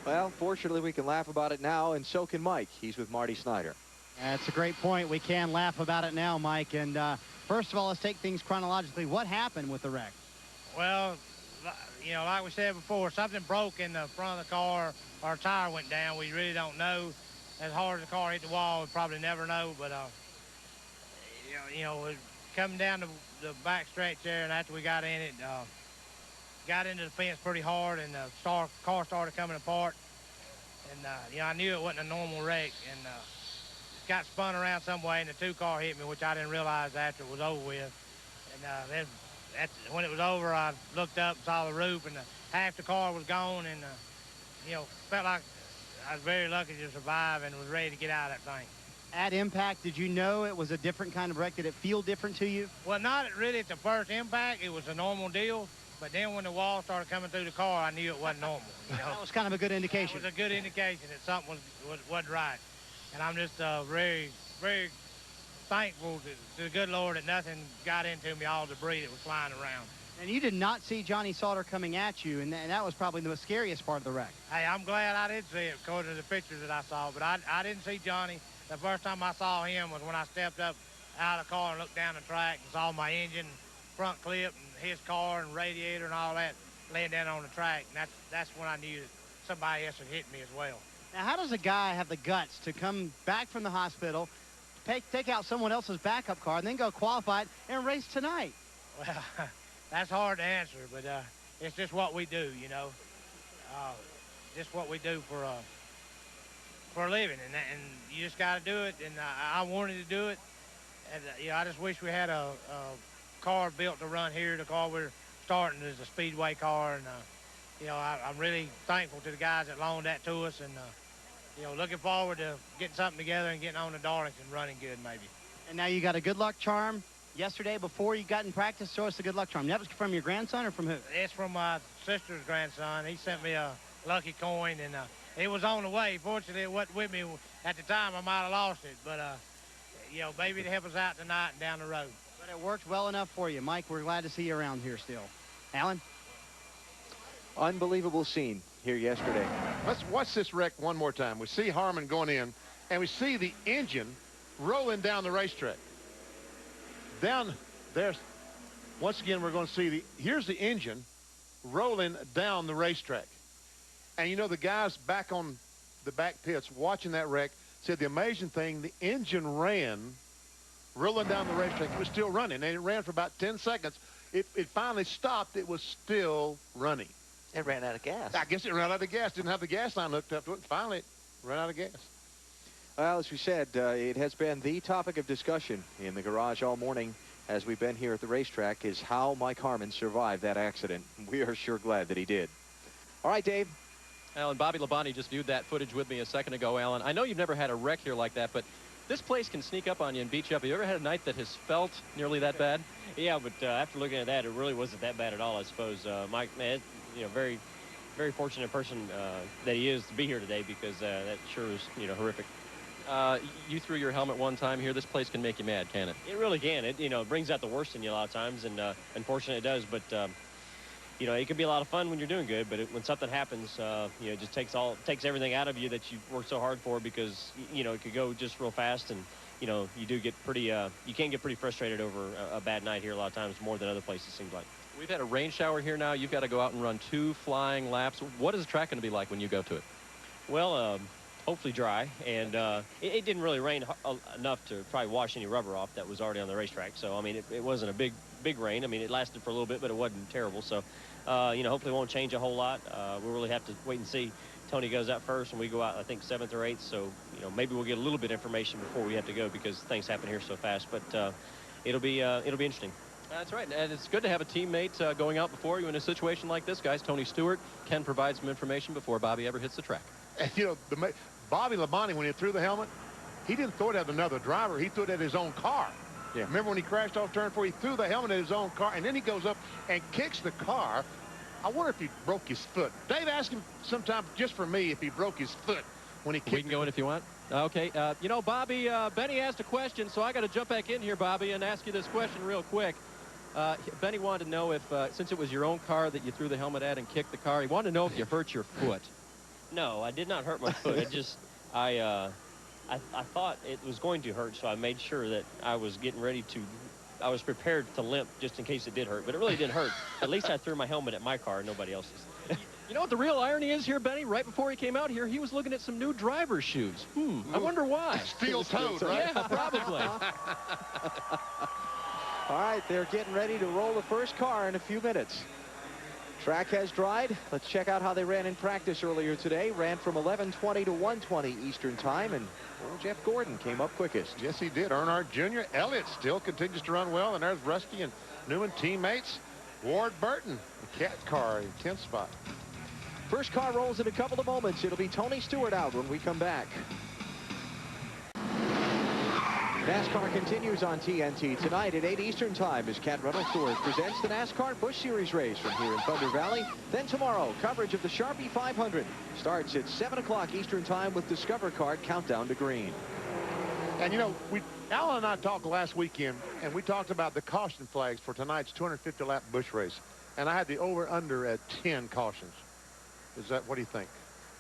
Well, fortunately, we can laugh about it now, and so can Mike. He's with Marty Snyder. That's a great point. We can laugh about it now, Mike. And first of all, let's take things chronologically. What happened with the wreck? Well, like we said before, something broke in the front of the car. Our tire went down. We really don't know. As hard as the car hit the wall, we'll probably never know. But, we're coming down the back stretch there, and after we got in it, got into the fence pretty hard, and the car started coming apart. And, I knew it wasn't a normal wreck, and got spun around some way, and the 2 car hit me, which I didn't realize after it was over with. And then when it was over, I looked up and saw the roof, and half the car was gone, and, felt like I was very lucky to survive and was ready to get out of that thing. At impact, did you know it was a different kind of wreck? Did it feel different to you? Well, not really at the first impact. It was a normal deal. But then when the wall started coming through the car, I knew it wasn't normal. That was kind of a good indication. It was a good indication that something wasn't right. And I'm just very, very thankful to the good Lord that nothing got into me, all the debris that was flying around. And you did not see Johnny Sauter coming at you, and that was probably the scariest part of the wreck. Hey, I'm glad I did see it according to the pictures that I saw, but I didn't see Johnny. The first time I saw him was when I stepped up out of the car and looked down the track and saw my engine front clip and his car and radiator and all that laying down on the track. And that's when I knew that somebody else had hit me as well. Now, how does a guy have the guts to come back from the hospital, take out someone else's backup car, and then go qualify it and race tonight? Well, that's hard to answer, but it's just what we do, you know. Just what we do for a living, and you just got to do it. And I wanted to do it, and you know, I just wish we had a car built to run here. The car we're starting is a speedway car, and you know, I'm really thankful to the guys that loaned that to us, and you know, looking forward to getting something together and getting on to Darlington running good maybe. And now you got a good luck charm yesterday before you got in practice. Show us the good luck charm. That was from your grandson or from who? It's from my sister's grandson. He sent me a lucky coin, and it was on the way. Fortunately, it wasn't with me at the time. I might have lost it, but you know, maybe to help us out tonight and down the road. But it worked well enough for you, Mike. We're glad to see you around here still. Alan? Unbelievable scene here yesterday. Let's watch this wreck one more time. We see Harmon going in, and we see the engine rolling down the racetrack. Down there's, once again, we're going to see here's the engine rolling down the racetrack. And you know, the guys back on the back pits watching that wreck said the amazing thing, the engine ran rolling down the racetrack. It was still running, and it ran for about 10 seconds. It finally stopped. It was still running. It ran out of gas. I guess it ran out of gas. Didn't have the gas line hooked up to it. Finally, it ran out of gas. Well, as we said, it has been the topic of discussion in the garage all morning as we've been here at the racetrack, is how Mike Harmon survived that accident. We are sure glad that he did. All right, Dave. Alan, Bobby Labonte just viewed that footage with me a second ago, Alan. I know you've never had a wreck here like that, but this place can sneak up on you and beat you up. Have you ever had a night that has felt nearly that bad? Yeah, but after looking at that, it really wasn't that bad at all, I suppose. Mike, man, you know, very, very fortunate person that he is to be here today, because that sure is, you know, horrific. You threw your helmet one time here. This place can make you mad, can it? It really can. It, you know, brings out the worst in you a lot of times, and unfortunately it does. But you know, it can be a lot of fun when you're doing good, but when something happens, you know, it just takes everything out of you that you worked so hard for, because you know, it could go just real fast, and you know, you do get pretty you can get pretty frustrated over a bad night here a lot of times, more than other places, seems like. We've had a rain shower here now. You've got to go out and run 2 flying laps. What is the track going to be like when you go to it? Well, hopefully dry, and it didn't really rain enough to probably wash any rubber off that was already on the racetrack. So I mean, it wasn't a big rain. I mean, it lasted for a little bit, but it wasn't terrible. So you know, hopefully it won't change a whole lot. We'll really have to wait and see. Tony goes out first, and we go out, I think, 7th or 8th. So you know, maybe we'll get a little bit of information before we have to go, because things happen here so fast. But it'll be interesting. That's right, and it's good to have a teammate going out before you in a situation like this, guys. Tony Stewart can provide some information before Bobby ever hits the track. And you know, Bobby Labonte, when he threw the helmet, he didn't throw it at another driver. He threw it at his own car. Yeah. Remember when he crashed off turn 4? He threw the helmet at his own car, and then he goes up and kicks the car. I wonder if he broke his foot. Dave, ask him sometime, just for me, if he broke his foot when he kicked. We can go in if you want. Okay. You know, Bobby, Benny asked a question, so I got to jump back in here, Bobby, and ask you this question real quick. Benny wanted to know if, since it was your own car that you threw the helmet at and kicked the car, he wanted to know if you hurt your foot. No, I did not hurt my foot. It just, I thought it was going to hurt, so I made sure that I was getting ready to, I was prepared to limp just in case it did hurt, but it really didn't hurt. At least I threw my helmet at my car and nobody else's. You know what the real irony is here, Benny? Right before he came out here, he was looking at some new driver's shoes. I wonder why. Steel-toed, right? Yeah, probably. All right, they're getting ready to roll the first car in a few minutes. Track has dried. Let's check out how they ran in practice earlier today. Ran from 11:20 to 1:20 Eastern time, and Jeff Gordon came up quickest. Yes, he did. Earnhardt Jr. Elliott still continues to run well, and there's Rusty and Newman teammates. Ward Burton, the cat car, in 10th spot. First car rolls in a couple of moments. It'll be Tony Stewart out when we come back. NASCAR continues on TNT tonight at 8 Eastern time as Cat Rental Stores presents the NASCAR Busch Series race from here in Thunder Valley. Then tomorrow, coverage of the Sharpie 500 starts at 7 o'clock Eastern time with Discover Card Countdown to Green. And you know, Alan and I talked last weekend, and we talked about the caution flags for tonight's 250-lap Busch race. And I had the over-under at 10 cautions. Is that, what do you think?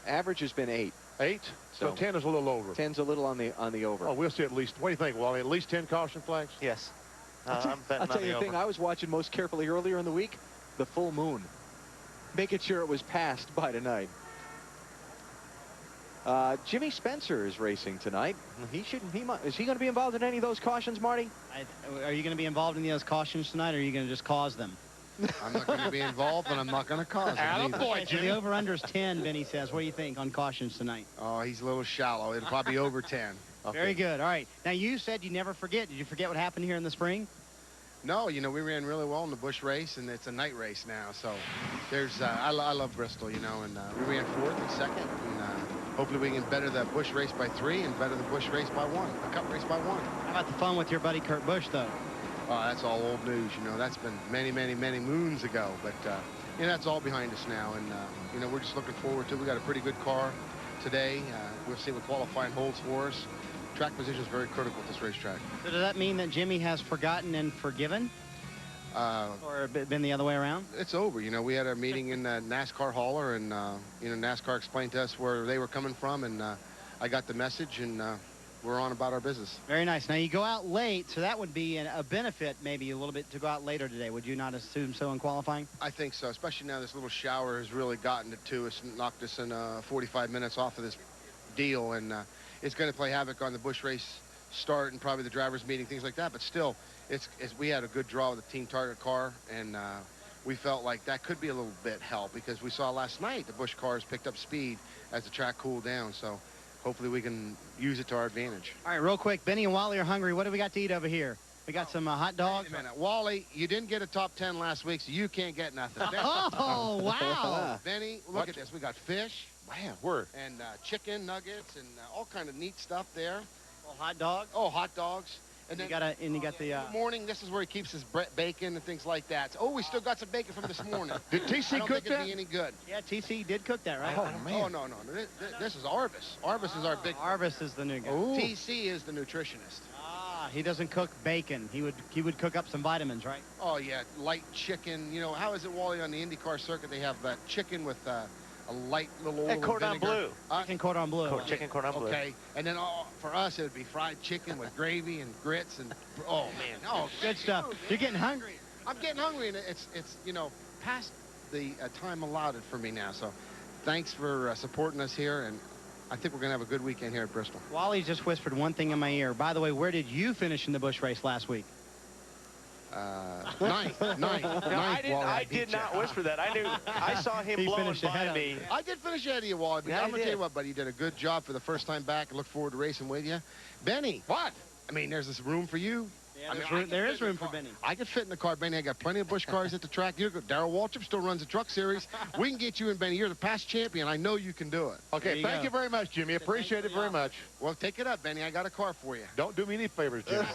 Average has been 8. 8? So 10 is a little over. 10's a little on the over. Oh, we'll see at least. What do you think, Wally? At least 10 caution flags? Yes. I'm betting I'll tell on you the the thing over. I was watching most carefully earlier in the week, the full moon. Making sure it was passed by tonight. Jimmy Spencer is racing tonight. Is he going to be involved in any of those cautions, Marty? Are you going to be involved in those cautions tonight, or are you going to just cause them? I'm not going to be involved, and I'm not going to cause it either. Okay, so the over-under is 10, Benny says. What do you think on cautions tonight? Oh, he's a little shallow. It'll probably be over 10. Okay. Very good. All right. Now, you said you never forget. Did you forget what happened here in the spring? No, you know, we ran really well in the Busch race, and it's a night race now. So there's, I love Bristol, you know, and we ran 4th and 2nd. And hopefully we can better the Busch race by 3 and better the Busch race by 1, the Cup race by 1. How about the fun with your buddy Kurt Busch, though? Oh, that's all old news, you know. That's been many, many, many moons ago. But, you know, that's all behind us now. And, you know, we're just looking forward to it. We got a pretty good car today. We'll see what qualifying holds for us. Track position is very critical at this racetrack. So does that mean that Jimmy has forgotten and forgiven? Or been the other way around? It's over. You know, we had a meeting in the NASCAR hauler, and, you know, NASCAR explained to us where they were coming from, and I got the message, and we're on about our business. Very nice. Now, you go out late, so that would be a benefit maybe a little bit to go out later today. Would you not assume so in qualifying? I think so, especially now this little shower has really gotten it to us and knocked us in 45 minutes off of this deal, and it's going to play havoc on the Busch race start and probably the drivers meeting, things like that. But still, we had a good draw with the Team Target car, and we felt like that could be a little bit help because we saw last night the Busch cars picked up speed as the track cooled down. So hopefully we can use it to our advantage. All right, real quick, Benny and Wally are hungry. What do we got to eat over here? We got some hot dogs. Wait a minute. Wally, you didn't get a top 10 last week, so you can't get nothing. Oh, wow. Benny, look at this. We got fish. Man, and chicken nuggets and all kind of neat stuff there. Well, hot dogs. Oh, hot dogs. And then you got the morning. This is where he keeps his bacon and things like that. Oh, we still got some bacon from this morning. Did TC cook that? It'd be any good. Yeah, TC did cook that, right? Oh man. Oh no. This is Arvis. Arvis is our big. Arvis is the new guy. Ooh. TC is the nutritionist. Ah, he doesn't cook bacon. He would cook up some vitamins, right? Oh yeah, light chicken. You know how is it, Wally, on the IndyCar circuit? They have chicken with a light little oil and cordon vinegar. bleu. Chicken cordon bleu. Chicken cordon bleu. Okay, and then for us it would be fried chicken with gravy and grits and oh man, oh good stuff. You're getting hungry. I'm getting hungry, and it's you know past the time allotted for me now. So thanks for supporting us here, and I think we're gonna have a good weekend here at Bristol. Wally just whispered one thing in my ear. By the way, where did you finish in the Busch race last week? Ninth. No, I did not whisper that. I knew. I saw him blowing by me. I did finish ahead of you, Wally. Yeah, I'm going to tell you what, buddy. You did a good job for the first time back. I look forward to racing with you. Benny. What? I mean, there's this room for you. Yeah, there is room for Benny. I could fit in the car, Benny. I got plenty of Busch cars at the track. Darrell Waltrip still runs the truck series. We can get you in, Benny. You're the past champion. I know you can do it. Okay, thank you very much, Jimmy. Appreciate it very much. Well, take it up, Benny. I got a car for you. Don't do me any favors, Jimmy.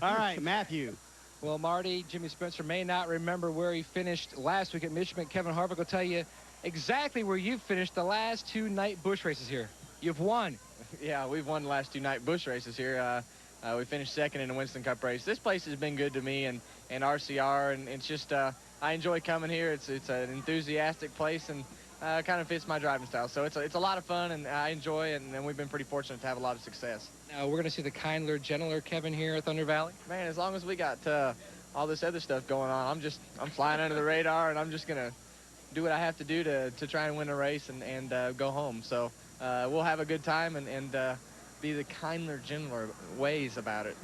All right, Matthew. Well, Marty, Jimmy Spencer may not remember where he finished last week at Michigan. Kevin Harvick will tell you exactly where you finished the last 2 night Busch races here. You've won. Yeah, we've won the last 2 night Busch races here. We finished 2nd in the Winston Cup race. This place has been good to me and RCR, and it's just I enjoy coming here. It's an enthusiastic place and kind of fits my driving style. So it's a lot of fun, and I enjoy it, and we've been pretty fortunate to have a lot of success. Now, we're going to see the kindler, gentler Kevin here at Thunder Valley. Man, as long as we got all this other stuff going on, I'm flying under the radar, and I'm just going to do what I have to do to try and win a race and go home. So we'll have a good time and be the kindler, gentler ways about it.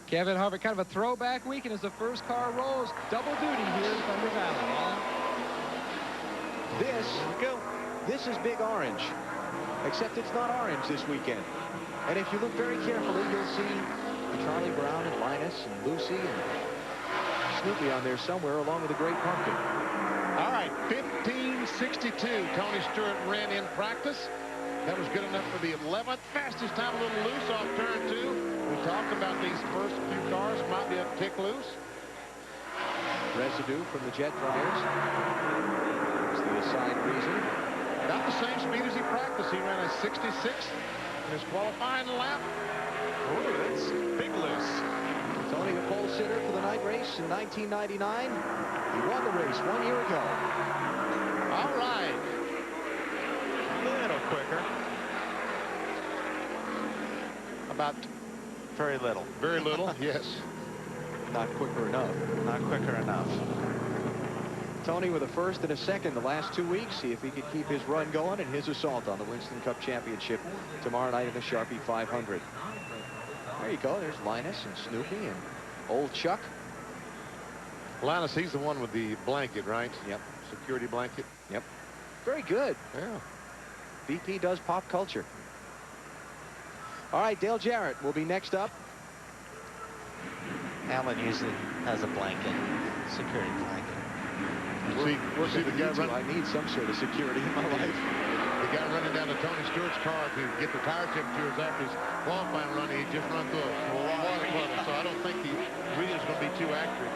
Kevin Harvick, kind of a throwback weekend as the first car rolls. Double duty here in Thunder Valley. This is Big Orange, except it's not orange this weekend. And if you look very carefully, you'll see Charlie Brown and Linus and Lucy and Snoopy on there somewhere along with the Great Pumpkin. All right, 15:62. Tony Stewart ran in practice. That was good enough for the 11th. Fastest time, a little loose off turn 2. We talked about these first few cars might be a tick loose. Residue from the jet dryers. That's the assigned reason. About the same speed as he practiced. He ran a 66 in his qualifying lap. Oh, that's big loose. Tony, the pole sitter for the night race in 1999. He won the race 1 year ago. All right. A little quicker. About very little. Very little, yes. not quicker enough. Not quicker enough. Tony with a first and a second the last 2 weeks. See if he can keep his run going and his assault on the Winston Cup Championship tomorrow night in the Sharpie 500. There you go. There's Linus and Snoopy and old Chuck. Linus, he's the one with the blanket, right? Yep. Security blanket. Yep. Very good. Yeah. BP does pop culture. All right, Dale Jarrett will be next up. Alan usually has a blanket, security blanket. See the guy running. I need some sort of security in my life. The guy running down to Tony Stewart's car to get the tire temperatures after his qualifying run. He just run through a water puddle, so I don't think the reading's going to be too accurate.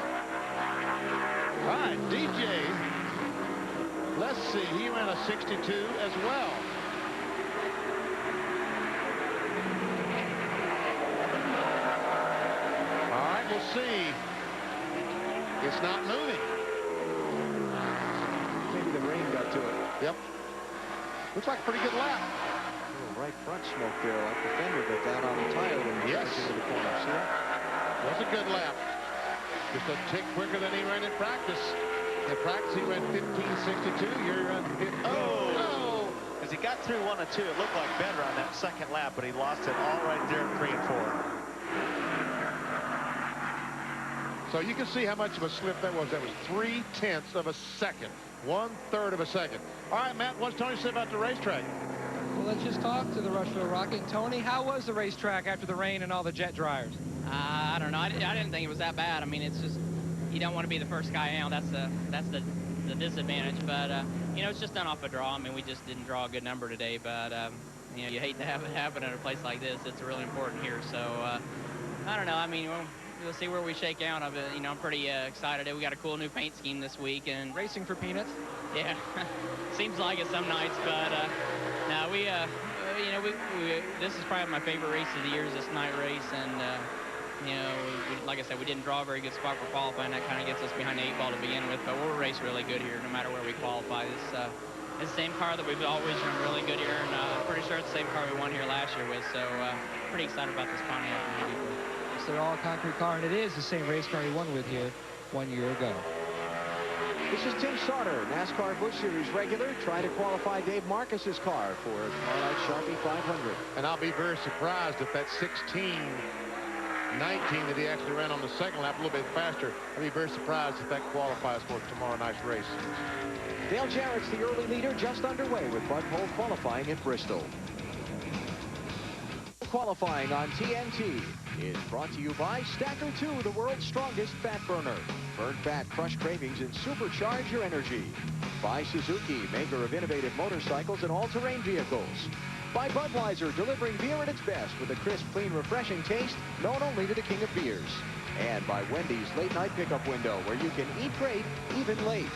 All right, DJ. Let's see. He ran a 62 as well. All right, we'll see. It's not moving. Maybe the rain got to it. Yep. Looks like a pretty good lap. Little right front smoke there, like the fender bit down on the tire when he Yes. into the corner. See that? Was a good lap. Just a tick quicker than he ran in practice. In practice, he ran 15.62. Here he ran 15. Oh! As he got through 1 and 2, it looked like better on that second lap, but he lost it all right there at 3 and 4. So you can see how much of a slip that was. That was 0.3 of a second. 1/3 of a second. All right, Matt, what's Tony say about the racetrack? Well, let's just talk to the Rushville Rocket. Tony, how was the racetrack after the rain and all the jet dryers? I don't know. I didn't think it was that bad. I mean, it's just you don't want to be the first guy out. That's the disadvantage. But you know, it's just done off a draw. I mean, we just didn't draw a good number today. But you know, you hate to have it happen at a place like this. It's really important here. So I don't know. I mean, we'll see where we shake out of it. You know, I'm pretty excited. We got a cool new paint scheme this week and racing for peanuts. Yeah, seems like it some nights. But no, we you know, this is probably my favorite race of the year, is this night race. And you know, like I said, we didn't draw a very good spot for qualifying. That kind of gets us behind the 8 ball to begin with. But we'll race really good here, no matter where we qualify. This is the same car that we've always run really good here, and I'm pretty sure it's the same car we won here last year with. So pretty excited about this Pontiac. It's their all-concrete car, and it is the same race car he won with here 1 year ago. This is Tim Sauter, NASCAR Busch Series regular, trying to qualify Dave Marcus's car for tomorrow night Sharpie 500. And I'll be very surprised if that 16.19 that he actually ran on the second lap a little bit faster. I'll be very surprised if that qualifies for tomorrow night's race. Dale Jarrett's the early leader, just underway with Bud Pole qualifying in Bristol. Qualifying on TNT is brought to you by Stacker 2, the world's strongest fat burner. Burn fat, crush cravings, and supercharge your energy. By Suzuki, maker of innovative motorcycles and all-terrain vehicles. By Budweiser, delivering beer at its best with a crisp, clean, refreshing taste known only to the king of beers. And by Wendy's late-night pickup window, where you can eat great, even late.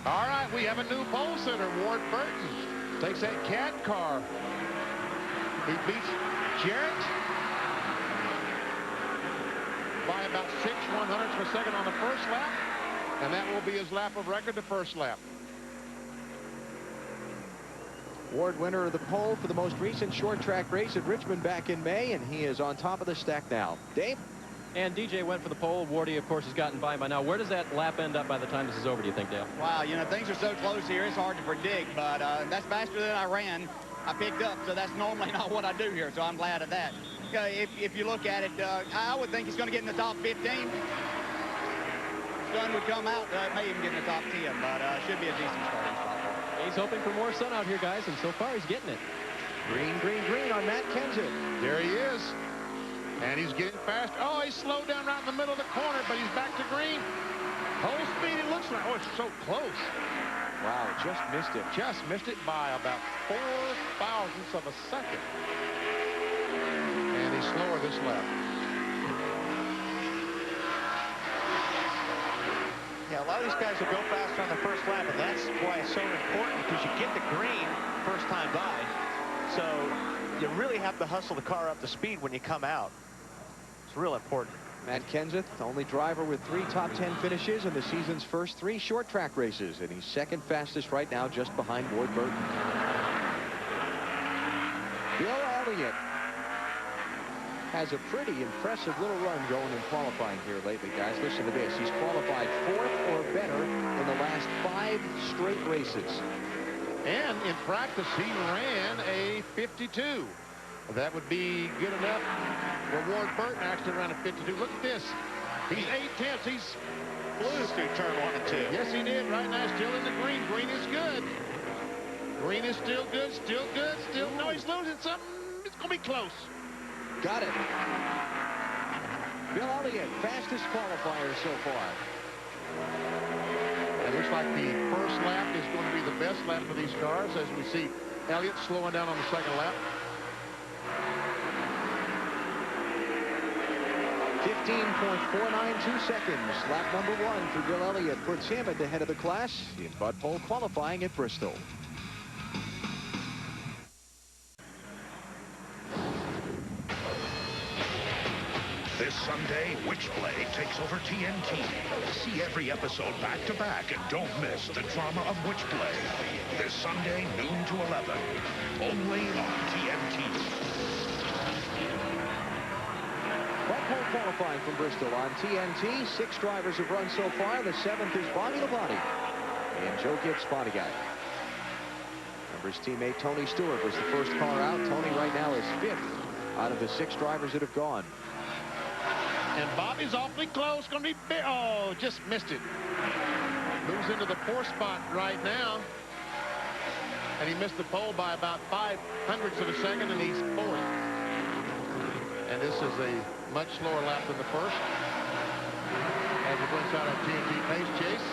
All right, we have a new pole sitter. Ward Burton takes that cat car. He beats Jarrett by about 6/100ths of a second on the first lap, and that will be his lap of record, the first lap. Ward, winner of the pole for the most recent short track race at Richmond back in May, and he is on top of the stack now. Dave? And DJ went for the pole. Wardy, of course, has gotten by now. Where does that lap end up by the time this is over, do you think, Dale? Wow, you know, things are so close here, it's hard to predict, but that's faster than I ran. I picked up, so that's normally not what I do here, so I'm glad of that. If you look at it, I would think he's going to get in the top 15. Sun would come out, may even get in the top 10, but should be a decent starting spot. He's hoping for more sun out here, guys, and so far he's getting it. Green, green, green on Matt Kenseth. There he is. And he's getting faster. Oh, he slowed down right in the middle of the corner, but he's back to green. Whole speed, it looks like. Oh, it's so close. Wow, just missed it. Just missed it by about 0.04 of a second. And he's slower this lap. Yeah, a lot of these guys will go faster on the first lap, and that's why it's so important, because you get the green first time by. So you really have to hustle the car up to speed when you come out. It's real important. Matt Kenseth, only driver with 3 top 10 finishes in the season's first 3 short track races, and he's second fastest right now, just behind Ward Burton. Bill Elliott has a pretty impressive little run going in qualifying here lately, guys. Listen to this. He's qualified 4th or better in the last 5 straight races. And in practice, he ran a 52. That would be good enough. Well, Ward Burton actually ran a 52. Look at this. He's 8/10. He's Blew through turn 1 and 2. Yes, he did. Right now, still in the green. Green is good. Green is still good. Still good. Still. No, he's losing something. It's going to be close. Got it. Bill Elliott, fastest qualifier so far. It looks like the first lap is going to be the best lap for these cars, as we see Elliott slowing down on the second lap. 15.492 seconds. Lap number 1 for Bill Elliott puts him at the head of the class in Bud Pole qualifying at Bristol. This Sunday, Witchblade takes over TNT. See every episode back-to-back and don't miss the drama of Witchblade. This Sunday, noon to 11. Only on TNT. Bud Pole qualifying from Bristol on TNT. 6 drivers have run so far. The 7th is Bobby Labonte and Joe Gibbs Body Guy. Remember, his teammate Tony Stewart was the first car out. Tony right now is 5th out of the 6 drivers that have gone. And Bobby's awfully close. Going to be big. Oh, just missed it. Moves into the 4th spot right now. And he missed the pole by about 0.05 of a second, and he's 4th. And this is a much slower lap than the first. As we go inside our TNT pace chase.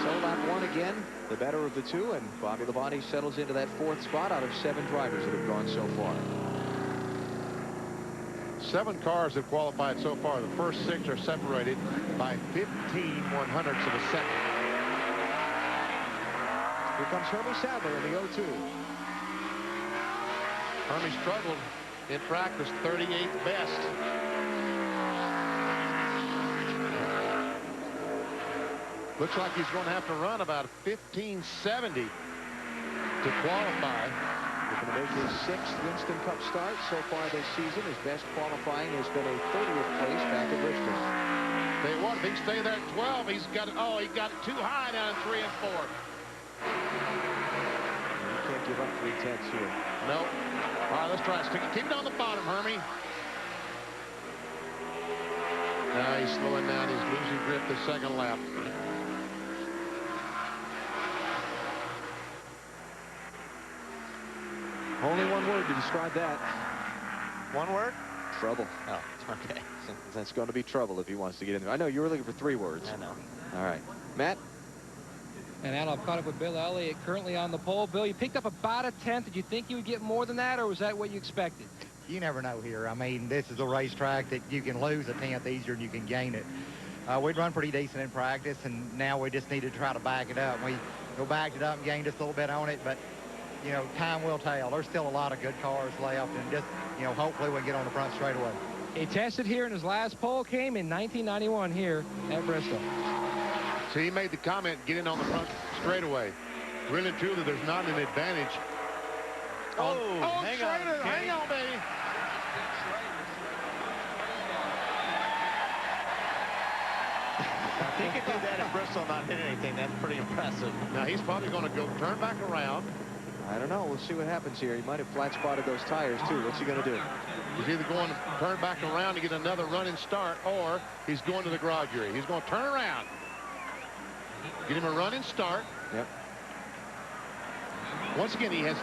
So lap 1 again, the better of the 2, and Bobby Labonte settles into that 4th spot out of 7 drivers that have gone so far. 7 cars have qualified so far. The first 6 are separated by 15/100ths of a second. Here comes Hermie Sadler in the 02. Hermie struggled in practice, 38th best. Looks like he's going to have to run about 1570 to qualify. He's going to make his 6th Winston Cup start so far this season. His best qualifying has been a 30th place back at Richmond. Tell you what, if he can stay there at 12, he's got it. Oh, he got it too high down in 3 and 4. You can't give up 3/10 here. No. All right, let's try it. Keep it on the bottom, Hermie. Now he's slowing down. He's losing grip the second lap. Only one word to describe that. One word? Trouble. Oh, okay. That's going to be trouble if he wants to get in there. I know you were looking for 3 words. I know. All right. Matt? And Al, I've caught up with Bill Elliott currently on the pole. Bill, you picked up about a 10th. Did you think you would get more than that, or was that what you expected? You never know here. I mean, this is a racetrack that you can lose a 10th easier than you can gain it. We'd run pretty decent in practice, and now we just need to try to back it up. We backed it up and gained just a little bit on it, but you know, time will tell. There's still a lot of good cars left, and just, you know, hopefully we can get on the front straightaway. He tested here, and his last pole came in 1991 here at Bristol. So he made the comment, get in on the front straightaway. Really, truly, there's not an advantage. Hang on, hang on, baby. If he could do that at Bristol and not hit anything, that's pretty impressive. Now he's probably going to go turn back around. I don't know. We'll see what happens here. He might have flat spotted those tires, too. What's he going to do? He's either going to turn back around to get another running start, or he's going to the garage area. He's going to turn around. Get him a running start. Yep. Once again, he has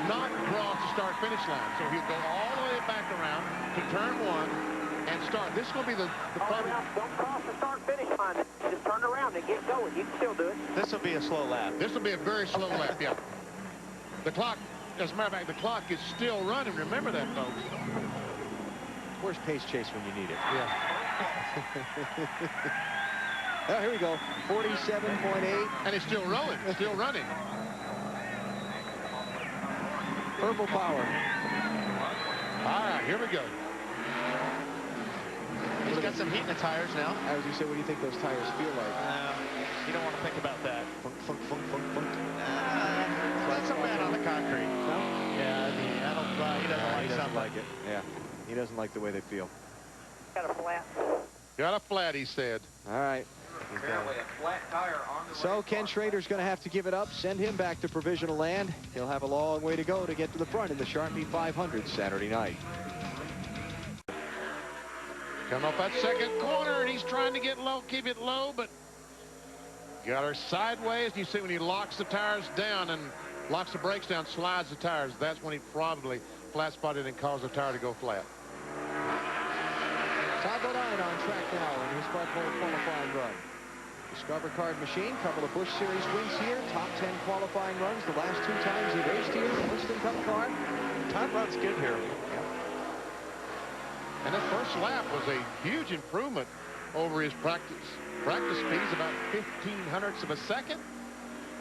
not crossed the start-finish line, so he'll go all the way back around to turn 1 and start. This is going to be the part. Don't cross the start-finish line. Just turn around and get going. You can still do it. This will be a slow lap. This will be a very slow lap, yeah. The clock, as a matter of fact, the clock is still running. Remember that, folks. Where's pace chase when you need it? Yeah. Oh, here we go. 47.8. And it's still rolling. It's still running. Purple power. All right, here we go. He's got some heat in the tires now. As you said, what do you think those tires feel like? You don't want to think about that. Funk, funk, funk, funk, funk. Not so bad on the concrete. Yeah, he doesn't like the way they feel. Got a flat. Got a flat, he said. All right. Apparently a flat tire on the So Ken Schrader's going to have to give it up, send him back to provisional land. He'll have a long way to go to get to the front in the Sharpie 500 Saturday night. Coming off that second corner, and he's trying to get low, keep it low, but got her sideways. You see when he locks the tires down and locks the brakes down, slides the tires, that's when he probably flat spotted and caused the tire to go flat. Todd Bodine on track now in his Bud Bowl qualifying run. Discover Card Machine, couple of Busch Series wins here, top 10 qualifying runs the last 2 times he raced here in the Winston Cup car. Todd runs good here. And that first lap was a huge improvement over his practice speeds, about 0.15 of a second.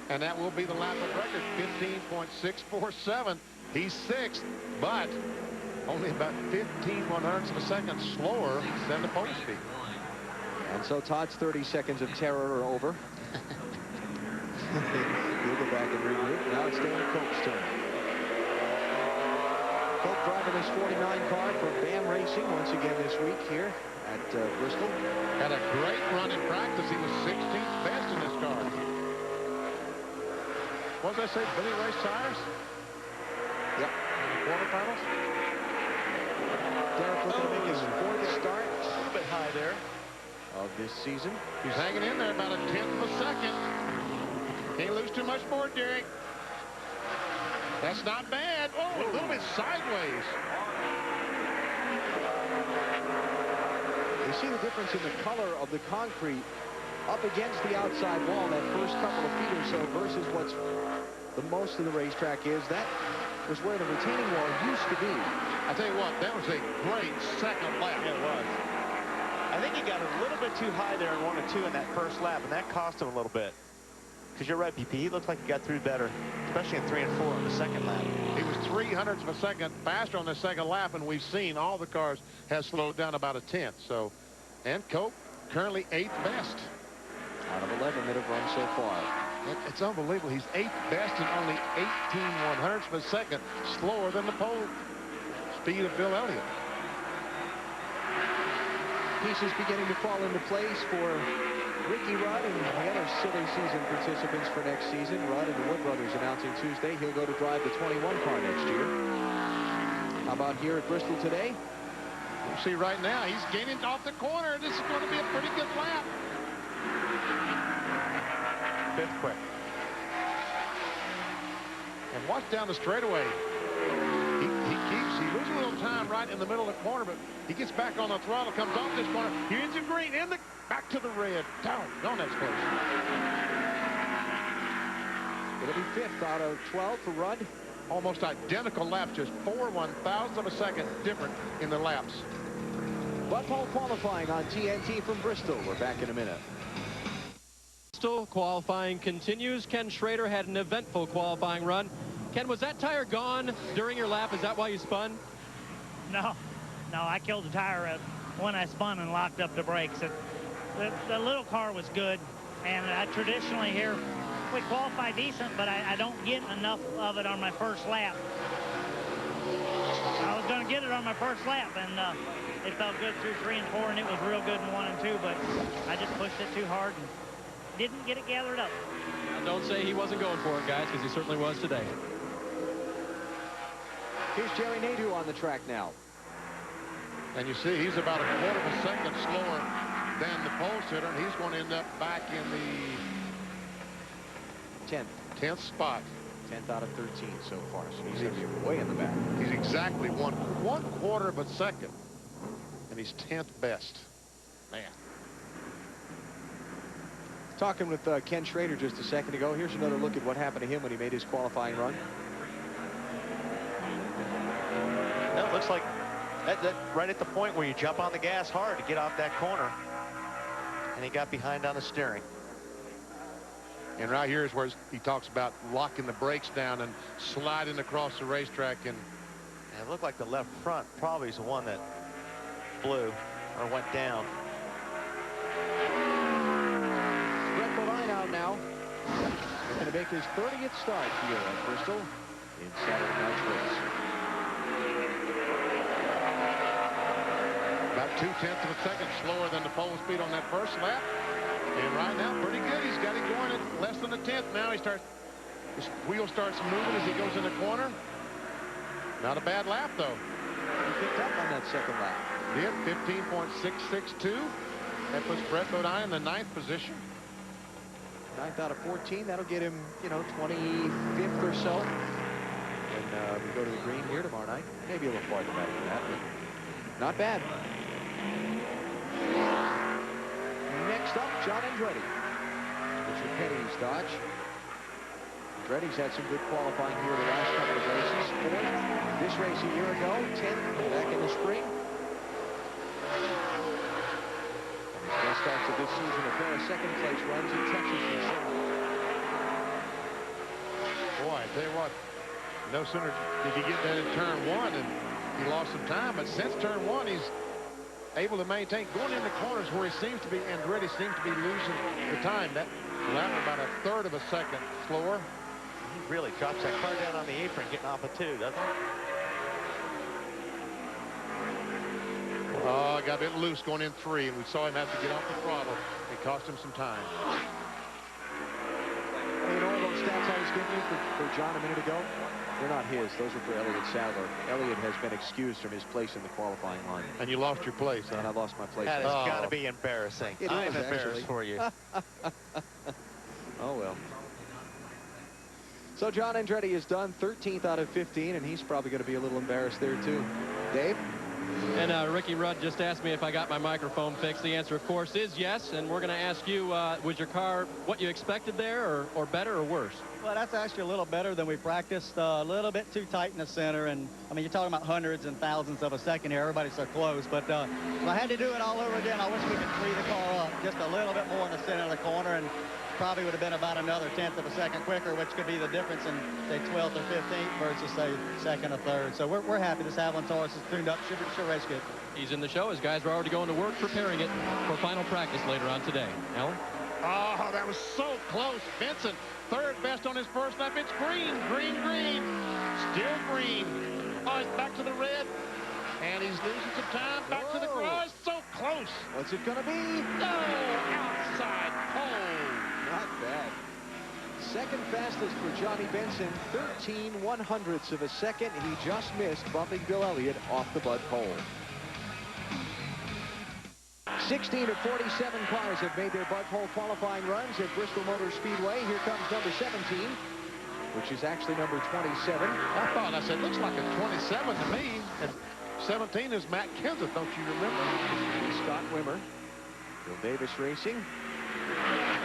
And that will be the lap of record, 15.647. He's 6th, but only about 15/100ths of a second slower than the pole speed. And so Todd's 30 seconds of terror are over. He'll go back and regroup. Now it's Dan Cope's turn. Cope driving his 49 car for BAM Racing once again this week here at Bristol. Had a great run in practice. He was 16th best in this car. What did I say? Billy Race tires? Yep. Quarterfinals? Derek looking to make his 4th start. A little bit high there. Of this season. He's hanging in there about 1/10 of a second. Can't lose too much more, Derek. That's not bad. Oh, a little bit sideways. You see the difference in the color of the concrete up against the outside wall that first couple of feet or so versus what's the most of the racetrack is. That was where the retaining wall used to be. I tell you what, that was a great second lap. Yeah, it was. I think he got a little bit too high there in 1 and 2 in that first lap, and that cost him a little bit. Because you're right, BP, he looked like he got through better, especially in 3 and 4 on the second lap. He was 0.03 of a second faster on the second lap, and we've seen all the cars have slowed down about 1/10. So, and Cope currently 8th best. Out of 11 that have run so far. It's unbelievable. He's 8th best and only 18/100ths of a second slower than the pole speed of Bill Elliott. Pieces beginning to fall into place for Ricky Rudd and the other silly season participants for next season. Rudd and the Wood brothers announcing Tuesday he'll go to drive the 21 car next year. How about here at Bristol today? You see right now he's gaining off the corner. This is going to be a pretty good lap. 5th quick. And watch down the straightaway. He loses a little time right in the middle of the corner, but he gets back on the throttle, comes off this corner. Here's the green, back to the red. Down, that's close. It'll be 5th out of 12 for Rudd. Almost identical laps, just 4/1000ths of a second different in the laps. Bud Bowl qualifying on TNT from Bristol. We're back in a minute. Bristol qualifying continues. Ken Schrader had an eventful qualifying run. Ken, was that tire gone during your lap? Is that why you spun? No, I killed the tire when I spun and locked up the brakes. The little car was good, and traditionally here we qualify decent, but I don't get enough of it on my first lap. I was going to get it on my first lap, and it felt good through 3 and 4, and it was real good in 1 and 2, but I just pushed it too hard and didn't get it gathered up. Now, don't say he wasn't going for it, guys, because he certainly was today. Here's Jerry Nadeau on the track now. And you see he's about 1/4 of a second slower than the pole sitter, and he's going to end up back in the 10th spot. 10th out of 13 so far, so he's going to be way in the back. He's exactly one quarter of a second, and he's 10th best. Man. Talking with Ken Schrader just a second ago. Here's another look at what happened to him when he made his qualifying run. That looks like that right at the point where you jump on the gas hard to get off that corner. And he got behind on the steering. And right here is where he talks about locking the brakes down and sliding across the racetrack. And it looked like the left front probably is the one that blew or went down. Brett Bodine out now. He's going to make his 30th start here at Bristol in Saturday night's race. 0.2 of a second slower than the pole speed on that first lap. And right now, pretty good. He's got it going at less than a tenth. Now his wheel starts moving as he goes in the corner. Not a bad lap, though. He picked up on that second lap. Did 15.662. That puts Brett Bodine in the 9th position. 9th out of 14. That'll get him, 25th or so. When we go to the green here tomorrow night. Maybe a little farther back than that, but not bad. Next up, John Andretti. Richard Petty's Dodge. Andretti's had some good qualifying here the last couple of races. 4th this race a year ago. 10th back in the spring. Best starts of this season, a pair of second-place runs in Texas and Charlotte. Boy, I tell you what, no sooner did he get that in turn 1 and he lost some time, but since turn 1, he's able to maintain going in the corners where he seems to be, Andretti seems to be losing the time. That lap about a third of a second slower. He really drops that car down on the apron, getting off of 2, doesn't he? Oh, got a bit loose going in 3, and we saw him have to get off the throttle. It cost him some time. Hey, all those stats I was giving you for John a minute ago, they're not his. Those are for Elliott Sadler. Elliott has been excused from his place in the qualifying line. And you lost your place, huh? And I lost my place. That has got to be embarrassing. I'm embarrassed for you. Oh, well. So John Andretti is done 13th out of 15, and he's probably going to be a little embarrassed there, too. Dave? And Ricky Rudd just asked me if I got my microphone fixed. The answer, of course, is yes. And we're going to ask you, was your car what you expected there, or better or worse? Well, that's actually a little better than we practiced. A little bit too tight in the center. And, I mean, you're talking about hundreds and thousands of a second here. Everybody's so close. But if I had to do it all over again, I wish we could free the car up just a little bit more in the center of the corner. And probably would have been about another 1/10 of a second quicker, which could be the difference in, say, 12th or 15th versus, say, 2nd or 3rd. So we're happy this Avalon Taurus is tuned up. Sure race good. He's in the show. His guys are already going to work preparing it for final practice later on today. Alan? Oh, that was so close. Benson, 3rd best on his first lap. It's green, green, green. Still green. Oh, he's back to the red. And he's losing some time. Back to the garage. So close. What's it going to be? No, outside pole. Not bad. Second fastest for Johnny Benson, 13/100ths of a second. He just missed bumping Bill Elliott off the Bud pole. 16 of 47 cars have made their Bud pole qualifying runs at Bristol Motor Speedway. Here comes number 17, which is actually number 27. I said, looks like a 27 to me. And 17 is Matt Kenseth, don't you remember? Scott Wimmer. Bill Davis Racing.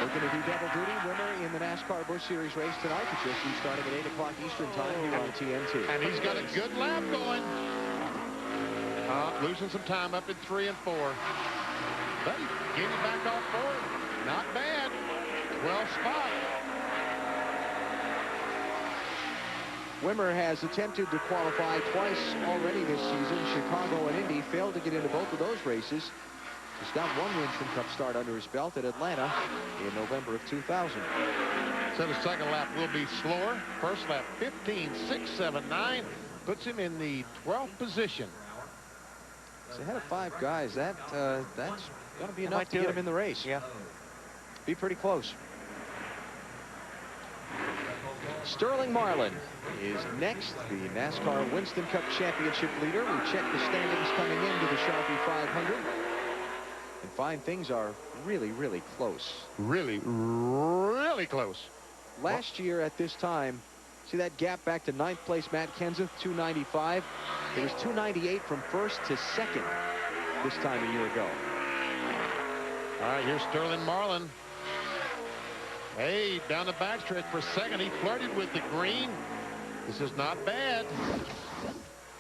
Looking to do double duty. Wimmer in the NASCAR Busch Series race tonight, which you'll see starting at 8 o'clock Eastern time here on TNT. And he's got a good lap going. Losing some time up in 3 and 4. But he's getting back off 4. Not bad. 12th spot. Wimmer has attempted to qualify twice already this season. Chicago and Indy failed to get into both of those races. He's got one Winston Cup start under his belt at Atlanta in November of 2000. So the second lap will be slower. First lap, 15.679. Puts him in the 12th position. He's ahead of 5 guys. That's going to be enough to get him in the race. Yeah. Be pretty close. Sterling Marlin is next, the NASCAR Winston Cup Championship leader. We check the standings coming into the Sharpie 500 and find things are really, really close. Really, really close. Last year at this time, see that gap back to 9th place Matt Kenseth, 295. It was 298 from 1st to 2nd this time a year ago. All right, here's Sterling Marlin. Hey, down the backstretch for 2nd. He flirted with the green. This is not bad.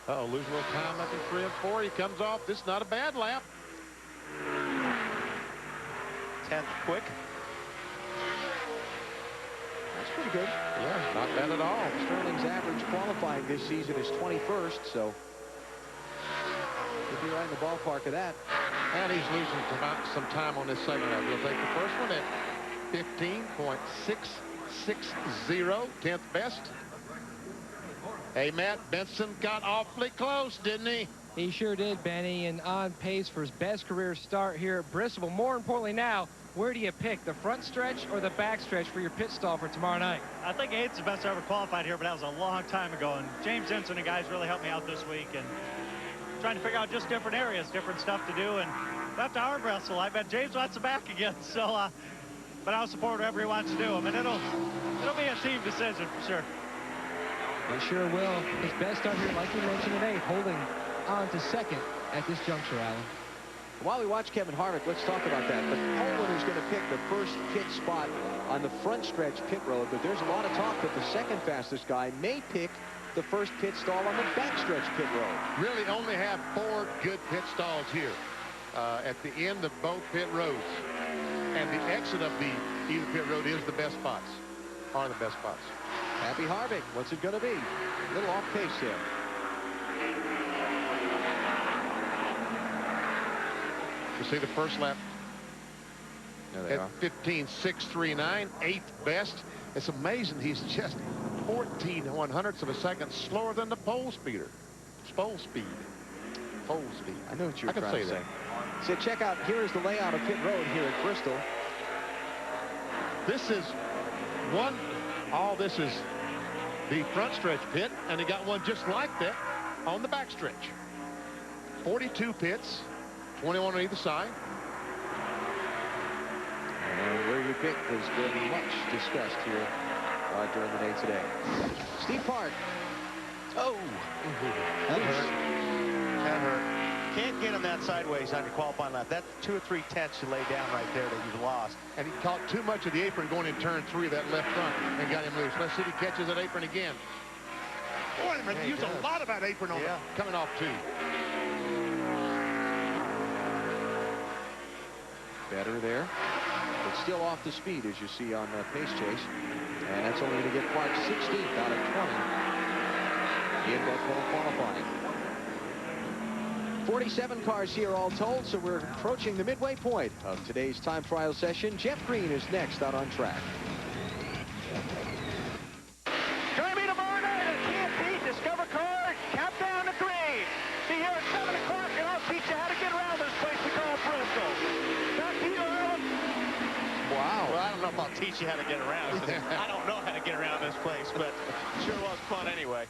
Uh-oh, losing a little time up in 3 and 4. He comes off. This is not a bad lap. 10th quick. That's pretty good. Yeah, not bad at all. Sterling's average qualifying this season is 21st, so he'll be right in the ballpark of that. And he's losing some time on this second lap. He'll take the first one at 15.660, 10th best. Hey, Matt, Benson got awfully close, didn't he? He sure did, Benny, and on pace for his best career start here at Bristol. But more importantly now, where do you pick, the front stretch or the back stretch for your pit stall for tomorrow night? I think 8's the best I ever qualified here, but that was a long time ago. And James Ensign and guys really helped me out this week and trying to figure out just different areas, different stuff to do. And after arm wrestle, I bet James wants it back again. So, but I'll support whatever he wants to do. I mean, it'll be a team decision for sure. It sure will. His best start here, like you mentioned, at 8, holding on to second at this juncture, Alan. While we watch Kevin Harvick, let's talk about that. The pole winner's going to pick the first pit spot on the front stretch pit road, but there's a lot of talk that the second fastest guy may pick the first pit stall on the backstretch pit road. Really only have 4 good pit stalls here at the end of both pit roads. And the exit of either pit road is the best spots, are the best spots. Happy Harvick, what's it going to be? A little off pace here. You see the first lap at 15.639, 8th best. It's amazing he's just 14/100ths of a second slower than the pole speeder. Pole speed. Pole speed. I know what you're I can trying say to that. say. So check out, here is the layout of pit road here at Bristol. This is all this is the front stretch pit, and they got one just like that on the back stretch. 42 pits, 21 on either side. And where you pick has been much discussed here during the day today. Steve Park. Oh, that hurt. That hurt. Can't get him that sideways on your qualifying lap. That's 2 or 3 tenths you lay down right there that you've lost. And he caught too much of the apron going in turn 3 of that left front and got him loose. Let's see if he catches that apron again. Boy, they used a lot of that apron on coming off 2. Better there, but still off the speed, as you see on Pace Chase. And that's only going to get Park 16th out of 20 in Buffalo qualifying. 47 cars here all told, so we're approaching the midway point of today's time trial session. Jeff Green is next out on track. Join me tomorrow night at TNT Discover Car Countdown to Green. See you here at 7 o'clock, and I'll teach you how to get around this place we call Bristol. Back to you, Alan. Wow. Well, I don't know if I'll teach you how to get around. I don't know how to get around this place, but sure was fun anyway.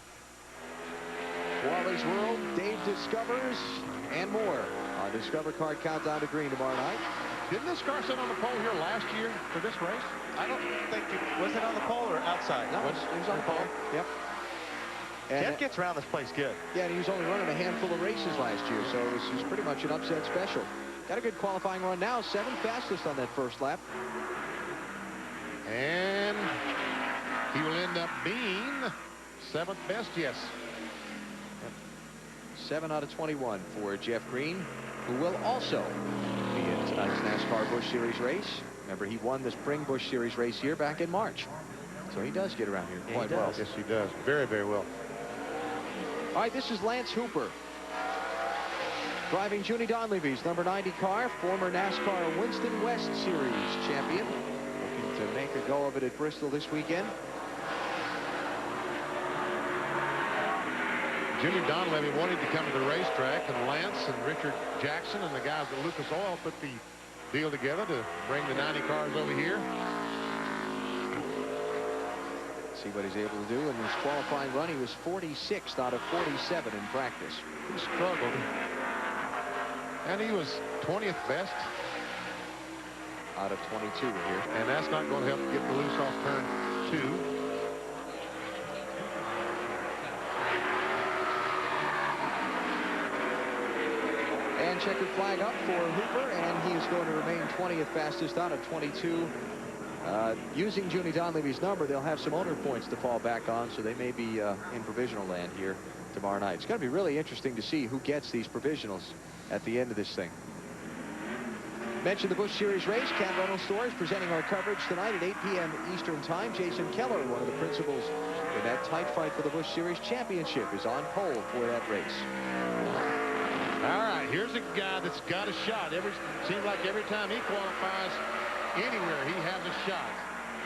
Wally's World, Dave discovers, and more on Discover Car Countdown to Green tomorrow night. Didn't this car sit on the pole here last year for this race? I don't think was it on the pole or outside? No, it was on the pole. Yep. And Jeff gets around this place good. Yeah, and he was only running a handful of races last year, so it was pretty much an upset special. Got a good qualifying run now, 7th fastest on that first lap. And he will end up being 7th best, yes. 7 out of 21 for Jeff Green, who will also be in tonight's NASCAR Busch Series race. Remember, he won the Spring Busch Series race here back in March. So he does get around here quite well. Yes, he does. Very, very well. All right, this is Lance Hooper, driving Junie Donleavy's number 90 car, former NASCAR Winston West Series champion. Looking to make a go of it at Bristol this weekend. Jimmy Donlevy wanted to come to the racetrack, and Lance and Richard Jackson and the guys at Lucas Oil put the deal together to bring the 90 cars over here. See what he's able to do. In his qualifying run, he was 46th out of 47 in practice. He struggled. And he was 20th best out of 22 here. And that's not going to help get the loose off turn 2. And checkered flag up for Hooper, and he is going to remain 20th fastest out of 22. Using Junie Donleavy's number, they'll have some owner points to fall back on, so they may be in provisional land here tomorrow night. It's going to be really interesting to see who gets these provisionals at the end of this thing. Mentioned the Busch Series race. Cat Rental Stores presenting our coverage tonight at 8 p.m. Eastern Time. Jason Keller, one of the principals in that tight fight for the Busch Series championship, is on pole for that race. All right, here's a guy that's got a shot. Seems like every time he qualifies anywhere, he has a shot.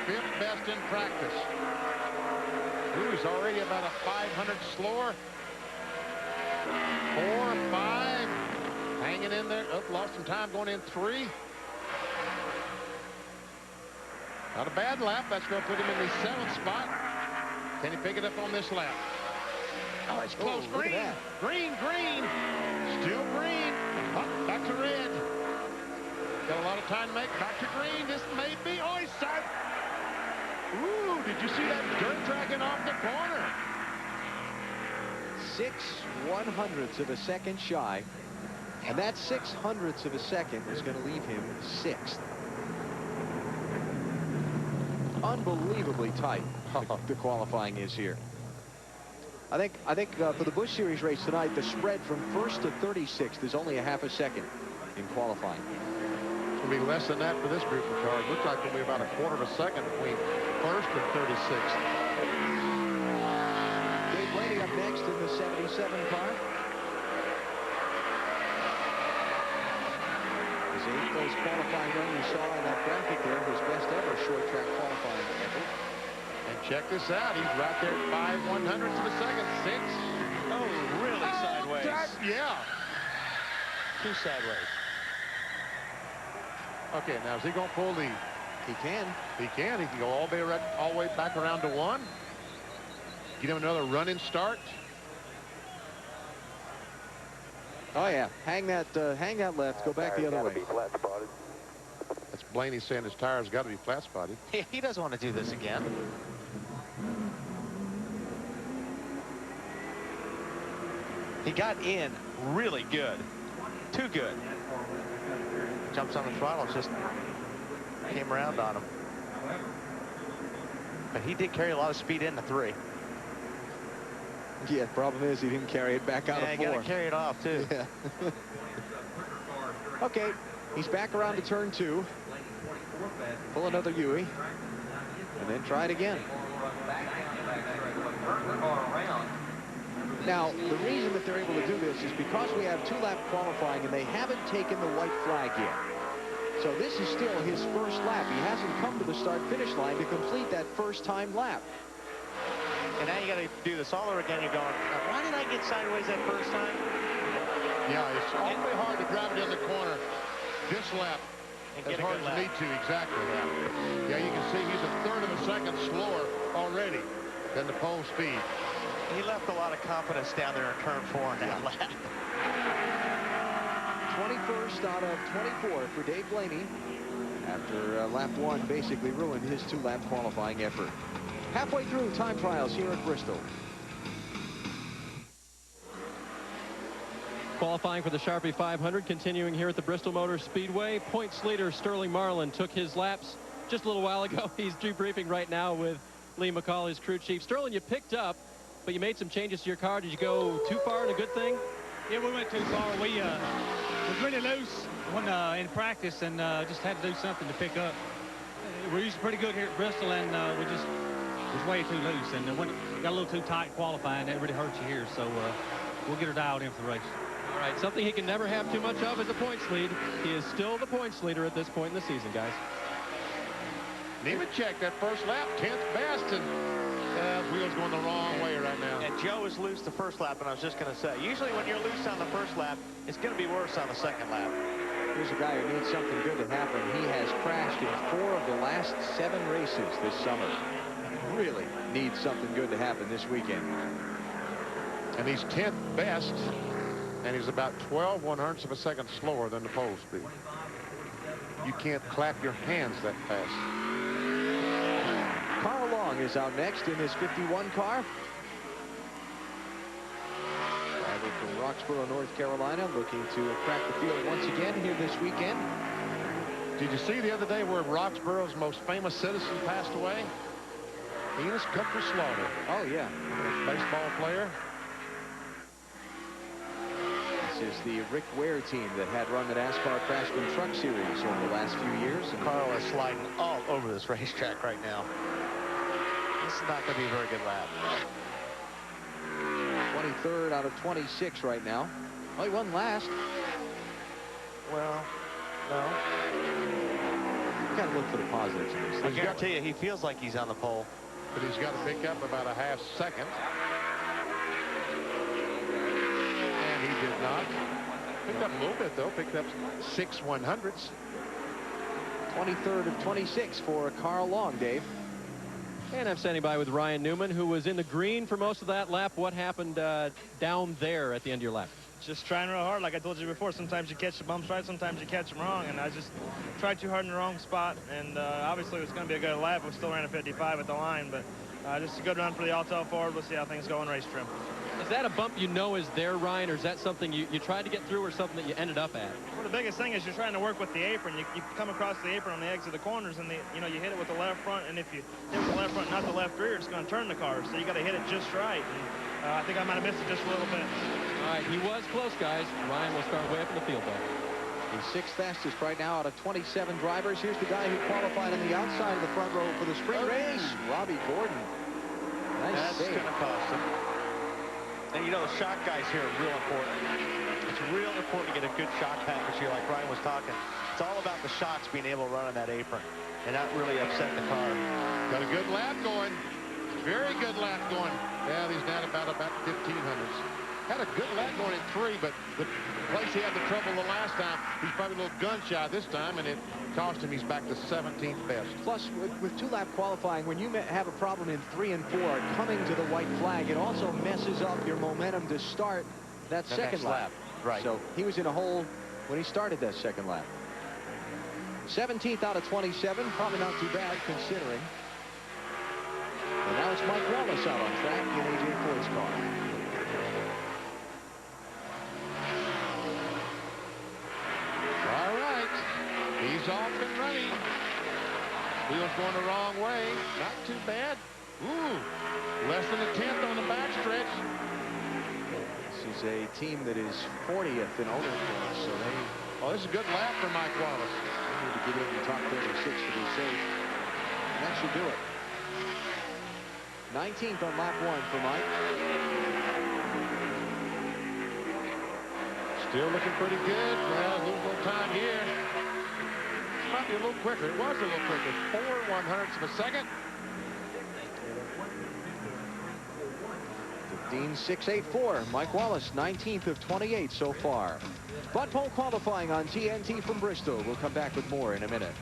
5th best in practice. He was already about a 500 slower. 4 5. Hanging in there. Oh, lost some time going in 3. Not a bad lap. That's going to put him in the 7th spot. Can he pick it up on this lap? Oh, it's close. Look at Green. that. Green, green. Still green. Oh, back to red. Got a lot of time to make. Back to green. This may be. Oh, he's side. Ooh, did you see that dirt dragging off the corner? 6/100ths of a second shy. And that 6/100ths of a second is going to leave him 6th. Unbelievably tight, the qualifying is here. I think for the Busch Series race tonight, the spread from 1st to 36th is only a half a second in qualifying. It's going to be less than that for this group of cars. Looks like it'll be about a 1/4 of a second between 1st and 36th. Dave Blaney up next in the 77 car. His 8th place qualifying run you saw in that graphic there, his best ever short track qualifying effort. And check this out. He's right there at 5/100ths of a second. 6. Oh, really sideways. Yeah. 2 sideways. Okay, now is he going to pull lead? He can. He can. He can go all the way back around to 1. Get him another running start. Oh yeah, hang that left, go back the other way. That's Blaney saying his tires got to be flat spotted. He doesn't want to do this again. He got in really good. Too good. Jumps on the throttle, just came around on him. But he did carry a lot of speed into 3. Yeah, the problem is he didn't carry it back out of 4. Yeah, you got to carry it off, too. Yeah. Okay, he's back around to turn 2. Pull another Huey. And then try it again. Now, the reason that they're able to do this is because we have 2-lap qualifying and they haven't taken the white flag yet. So this is still his first lap. He hasn't come to the start-finish line to complete that first-time lap. And now you got to do this all over again. You're going, why did I get sideways that first time? Yeah, it's awfully hard to drive it in the corner this lap. And as get a hard good as you lap. need to, exactly that. Yeah, you can see he's 1/3 of a second slower already than the pole speed. He left a lot of confidence down there in turn 4 in that lap. 21st out of 24 for Dave Blaney after lap 1 basically ruined his 2-lap qualifying effort. Halfway through time trials here at Bristol. Qualifying for the Sharpie 500 continuing here at the Bristol Motor Speedway. Points leader Sterling Marlin took his laps just a little while ago. He's debriefing right now with Lee McCall, his crew chief. Sterling, you picked up, but you made some changes to your car. Did you go too far in a good thing? Yeah, we went too far. We was really loose when in practice and just had to do something to pick up. We're usually pretty good here at Bristol, and we just was way too loose. And when it got a little too tight qualifying, that really hurts you here. So we'll get her dialed in for the race. All right, something he can never have too much of is a points lead. He is still the points leader at this point in the season, guys. Nemechek, that first lap, 10th best, and wheels going the wrong way right now. And Joe is loose the first lap, and I was just going to say, usually when you're loose on the first lap, it's going to be worse on the second lap. Here's a guy who needs something good to happen. He has crashed in 4 of the last 7 races this summer. Really needs something good to happen this weekend. And he's 10th best, and he's about 12/100ths of a second slower than the pole speed. You can't clap your hands that fast. Carl Long is out next in his 51 car. Driver from Roxborough, North Carolina, looking to crack the field once again here this weekend. Did you see the other day where Roxborough's most famous citizen passed away? Enos Cuthbert Slaughter. Oh, yeah. Baseball player. This is the Rick Ware team that had run the NASCAR Craftsman Truck Series over the last few years. And Carl is sliding all over this racetrack right now. This is not going to be a very good lap. 23rd out of 26 right now. Oh, he won last. Well, no. You got to look for the positives in this. I guarantee you, he feels like he's on the pole. But he's got to pick up about a half second. And He did not. Picked up a little bit, though. Picked up 6 100s. 23rd of 26 for Carl Long, Dave. And I'm standing by with Ryan Newman, who was in the green for most of that lap. What happened down there at the end of your lap? Just trying real hard. Like I told you before, sometimes you catch the bumps right, sometimes you catch them wrong, and I just tried too hard in the wrong spot. And obviously it was going to be a good lap. We still ran a 55 at the line, but just a good run for the all-tail forward. We'll see how things go in race trim. Is that a bump you know is there, Ryan, or is that something you tried to get through or something that you ended up at? Well, the biggest thing is you're trying to work with the apron. You come across the apron on the exit of the corners, and you hit it with the left front, and if you hit with the left front, not the left rear, it's going to turn the car. So you got to hit it just right. And, I think I might have missed it just a little bit. All right, he was close, guys. Ryan will start way up in the field, though. He's 6th fastest right now out of 27 drivers. Here's the guy who qualified on the outside of the front row for the sprint race, Robbie Gordon. Nice That's going to cost him. And, the shock guys here are real important. It's real important to get a good shock package here, like Ryan was talking. It's all about the shocks being able to run on that apron, and that really upset the car. Got a good lap going. Very good lap going. Yeah, he's down about 1500s. Had a good lap going in 3, but the place he had the trouble the last time, he's probably a little gun shy this time, and it cost him. He's back to 17th best. Plus, with 2-lap qualifying, when you have a problem in 3 and 4 coming to the white flag, it also messes up your momentum to start that second lap. Right. So he was in a hole when he started that second lap. 17th out of 27, probably not too bad considering. And now it's Mike Wallace out on track in A.J. Foyt's car. All right. He's off and running. Wheels going the wrong way. Not too bad. Ooh. Less than a 10th on the backstretch. This is a team that is 40th in owner points, so they... Oh, this is a good lap for Mike Wallace. They need to get in the top 36 to be safe. And that should do it. 19th on lap 1 for Mike. Still looking pretty good. Well, a little time here. Might be a little quicker. It was a little quicker. 4 100ths of a second. 15.684. Mike Wallace, 19th of 28 so far. Bud Pole qualifying on TNT from Bristol. We'll come back with more in a minute.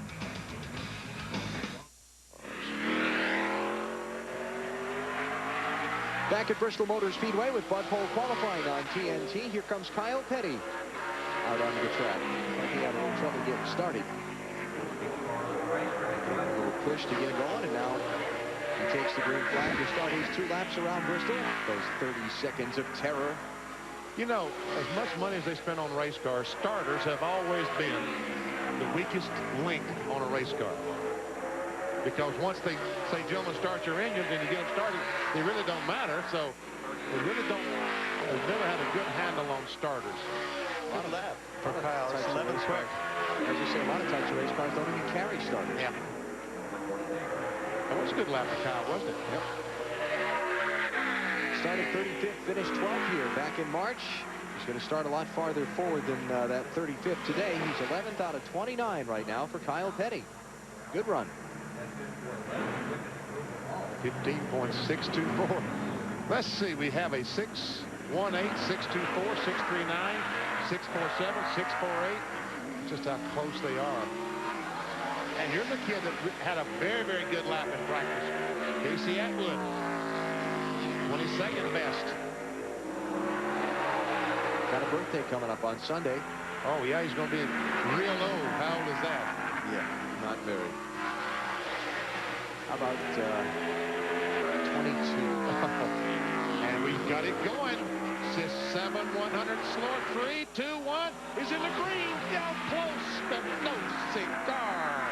Back at Bristol Motor Speedway with Bud Pole qualifying on TNT. Here comes Kyle Petty out onto the track. He had a little trouble getting started. A little push to get it going, and now he takes the green flag to start his 2 laps around Bristol. Those 30 seconds of terror. You know, as much money as they spend on race cars, starters have always been the weakest link on a race car. Because once they say, gentlemen, start your engines and you get them started, they really don't matter. So they really don't, they've never had a good handle on starters. A lot of that for Kyle. It's 11 quick. As you say, a lot of times race cars don't even carry starters. Yeah. That was a good lap for Kyle, wasn't it? Yep. Started 35th, finished 12th here back in March. He's going to start a lot farther forward than that 35th today. He's 11th out of 29 right now for Kyle Petty. Good run. 15.624. Let's see, we have a 618, 624, 639, 647, 648. Just how close they are. And here's a kid that had a very, very good lap in practice. Casey Atwood, 22nd best. Got a birthday coming up on Sunday. Oh, yeah, he's going to be real old. How old is that? Yeah, not very. How about 22? And we've got it going. 7 100 slow. 3 2 1 is in the green. Down close, but no cigar.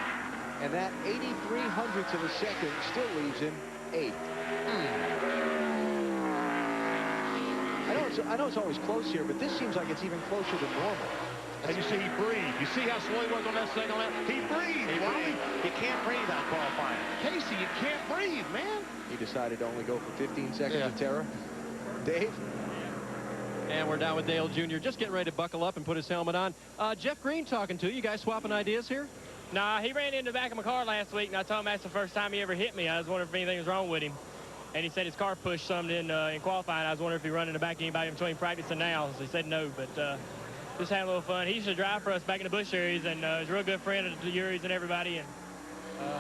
And that 83 hundredths of a second still leaves him 8th. I know it's always close here, but this seems like it's even closer than normal. And you see he breathed. You see how slow he was on that second lap? He breathed. You can't breathe on qualifying. Casey, you can't breathe, man. He decided to only go for 15 seconds of terror. Dave? And we're down with Dale Jr. just getting ready to buckle up and put his helmet on. Jeff Green talking to you. You guys swapping ideas here? Nah, he ran into the back of my car last week, and I told him that's the first time he ever hit me. I was wondering if anything was wrong with him. And he said his car pushed something in qualifying. I was wondering if he run in the back of anybody in between practice and now. So he said no, but just having a little fun. He used to drive for us back in the Busch Series, and he's a real good friend of the Uris and everybody. And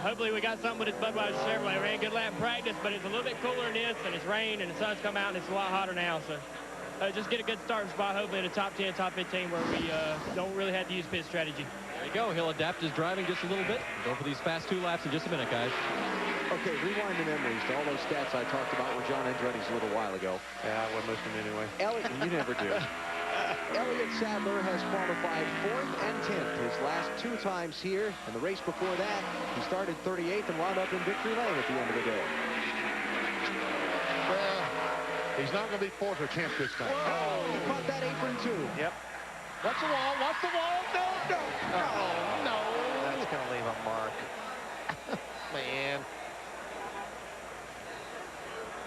hopefully we got something with his Budweiser Chevrolet. Ran a good lap in practice, but it's a little bit cooler than this, and it's rain, and the sun's come out, and it's a lot hotter now. So just get a good starting spot, hopefully in the top 10, top 15, where we don't really have to use pit strategy. There you go. He'll adapt his driving just a little bit. Go for these fast 2 laps in just a minute, guys. Okay, rewind the memories to all those stats I talked about with John Andretti's a little while ago. Yeah, I wasn't listening anyway. Elliott, you never do. Elliott Sadler has qualified 4th and 10th his last 2 times here. And the race before that, he started 38th and wound up in victory lane at the end of the day. Well, he's not going to be 4th or 10th this time. Whoa, he caught that apron too. Yep. Watch the wall, watch the wall. No, no, no, no. That's going to leave a mark. Man.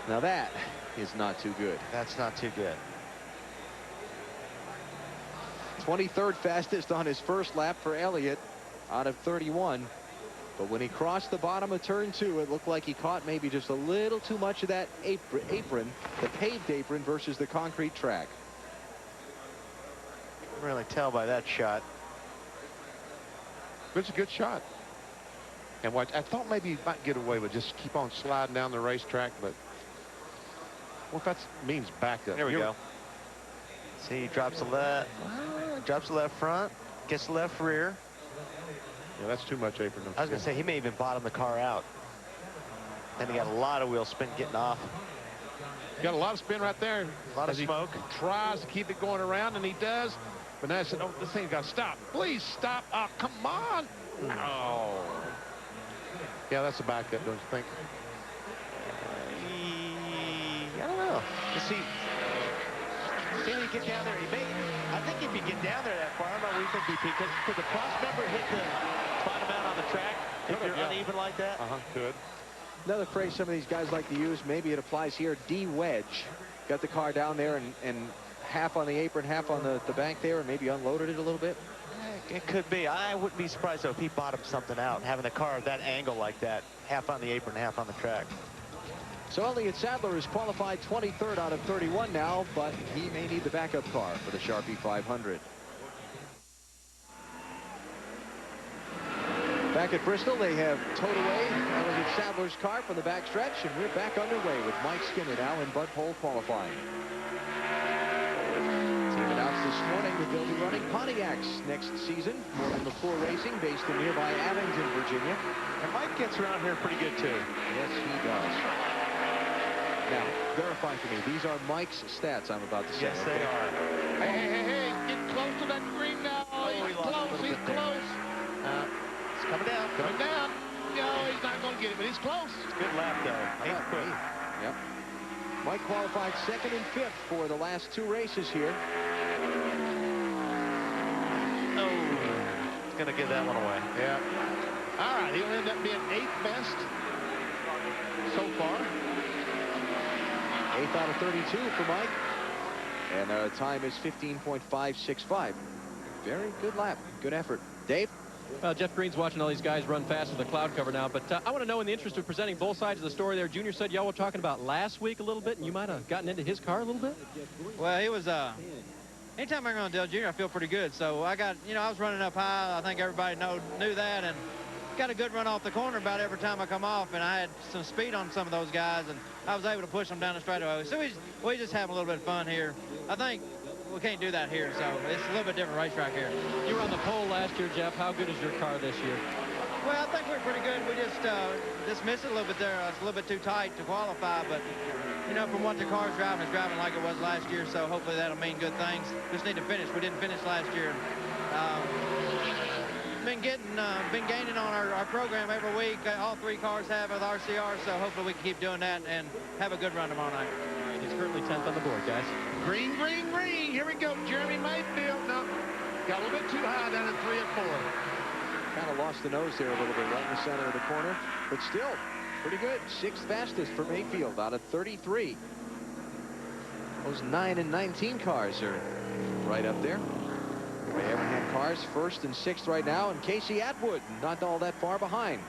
Now that is not too good. That's not too good. 23rd fastest on his first lap for Elliott out of 31. But when he crossed the bottom of turn 2, it looked like he caught maybe just a little too much of that apron, the paved apron versus the concrete track. You can really tell by that shot. It's a good shot. And watch, I thought maybe he might get away with just keep on sliding down the racetrack, but well, if that means backup. There we go. See, he drops the left, drops the left front, gets the left rear. Yeah, that's too much apron. I was going to say, he may even bottom the car out. Then he got a lot of wheel spin getting off. Got a lot of spin right there. A lot of smoke. He tries to keep it going around, and he does. But now I said, oh, this thing's got to stop. Please stop. Oh, come on. Oh. Yeah, that's a backup, don't you think? I don't know. You see, can he get down there? He may. I think if he get down there that far, I don't know what you think, BP. Could the cross member hit the bottom out on the track if you're uneven like that? Good. Another phrase some of these guys like to use, maybe it applies here, de-wedge. Got the car down there and half on the apron, half on the bank there, and maybe unloaded it a little bit. It could be. I wouldn't be surprised, though, if he bottomed something out, having the car at that angle like that, half on the apron, half on the track. So Elliott Sadler is qualified 23rd out of 31 now, but he may need the backup car for the Sharpie 500. Back at Bristol, they have towed away Elliott Sadler's car from the backstretch, and we're back underway with Mike Skinner now in Bud Pole qualifying. Team announced this morning that they'll be running Pontiacs next season. Morgan LaFleur Racing, based in nearby Abington, Virginia. And Mike gets around here pretty good, too. Yes, he does. Now, verify for me. These are Mike's stats I'm about to say. Yes, they are. Hey, hey, hey, hey. Get close to that green now. He's close. He's close. It's coming down. Coming down. No, he's not going to get it, but he's close. It's a good lap, though. 8th quick. Yep. Mike qualified 2nd and 5th for the last 2 races here. Oh, he's going to give that one away. Yeah. All right, he'll end up being 8th best so far. 8th out of 32 for Mike. And the time is 15.565. Very good lap. Good effort. Dave? Well, Jeff Green's watching all these guys run fast with the cloud cover now, but I want to know, in the interest of presenting both sides of the story there, Junior said y'all were talking about last week a little bit, and you might have gotten into his car a little bit? Well, he was, anytime I run on Dale Jr., I feel pretty good. So I got, I was running up high. I think everybody knew that, and got a good run off the corner about every time I come off, and I had some speed on some of those guys, and I was able to push them down the straightaway. So we just having a little bit of fun here. I think we can't do that here, so it's a little bit different racetrack here. You were on the pole last year, Jeff. How good is your car this year? Well, I think we're pretty good. We just missed it a little bit there. It's a little bit too tight to qualify, but from what the car's driving, it's driving like it was last year, so hopefully that'll mean good things. Just need to finish. We didn't finish last year. Been gaining on our program every week. All 3 cars have with RCR, so hopefully we can keep doing that and have a good run tomorrow night. He's currently 10th on the board, guys. Green, green, green. Here we go. Jeremy Mayfield. No, got a little bit too high down at 3 and 4. Kind of lost the nose there a little bit right in the center of the corner, but still pretty good. 6th fastest for Mayfield out of 33. Those 9 and 19 cars are right up there. Ray Evernham cars 1st and 6th right now, and Casey Atwood not all that far behind.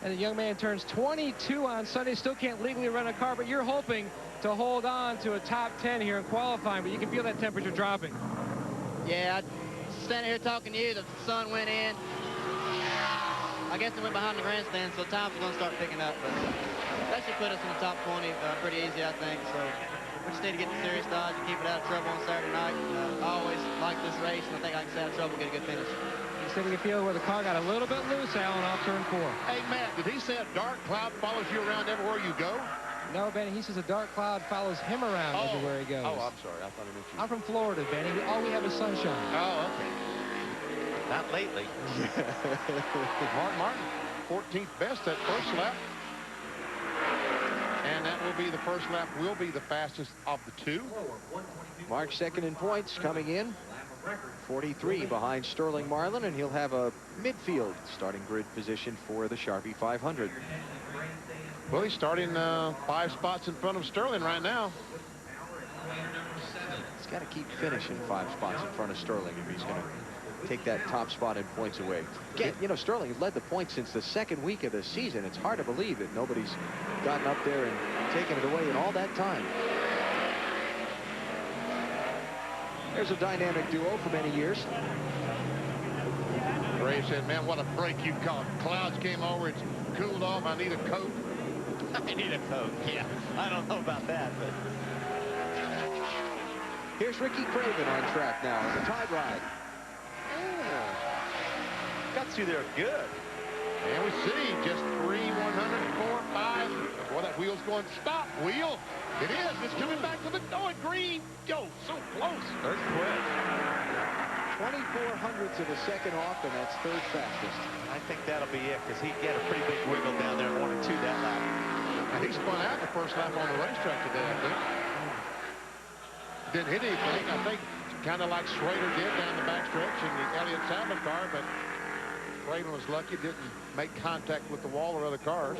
And the young man turns 22 on Sunday, still can't legally run a car, but you're hoping to hold on to a top 10 here in qualifying, but you can feel that temperature dropping. Yeah, standing here talking to you, the sun went in. I guess it went behind the grandstand, so times are going to start picking up, but that should put us in the top 20 pretty easy, I think. So we just need to get the serious dodge and keep it out of trouble on Saturday night. I always like this race, and I think I can stay out of trouble and get a good finish. You said we can feel where the car got a little bit loose, Alan, off turn 4. Hey, Matt, did he say a dark cloud follows you around everywhere you go? No, Benny, he says a dark cloud follows him around everywhere he goes. Oh, I'm sorry. I thought I meant you. I'm from Florida, Benny. All we have is sunshine. Oh, okay. Not lately. Martin, 14th best that first lap. And that will be the first lap, will be the fastest of the two. Mark second in points, coming in 43 behind Sterling Marlin, and he'll have a midfield starting grid position for the Sharpie 500. Well, he's starting 5 spots in front of Sterling right now. He's got to keep finishing 5 spots in front of Sterling if he's going to take that top spot in points away. Again, you know, Sterling has led the points since the second week of the season. It's hard to believe that nobody's gotten up there and taken it away in all that time. There's a dynamic duo for many years. Ray said, man, what a break you caught. Clouds came over, it's cooled off. I need a coat. I need a coat. Yeah, I don't know about that, but. Here's Ricky Craven on track now in the tide ride. Got through there good. And we see just 3, 100, 4, 5. Boy, that wheel's going, stop, wheel. It is. It's coming back to the green. Yo, so close. Third quick. 24 hundredths of a second off, and that's third fastest. I think that'll be it, because he get a pretty big wiggle down there in 1 and 2 that lap. And he spun out the first lap on the racetrack today, I think. Didn't hit anything. I think kind of like Schrader did down the backstretch in the Elliott Sadler car, but Craven was lucky, didn't make contact with the wall or other cars.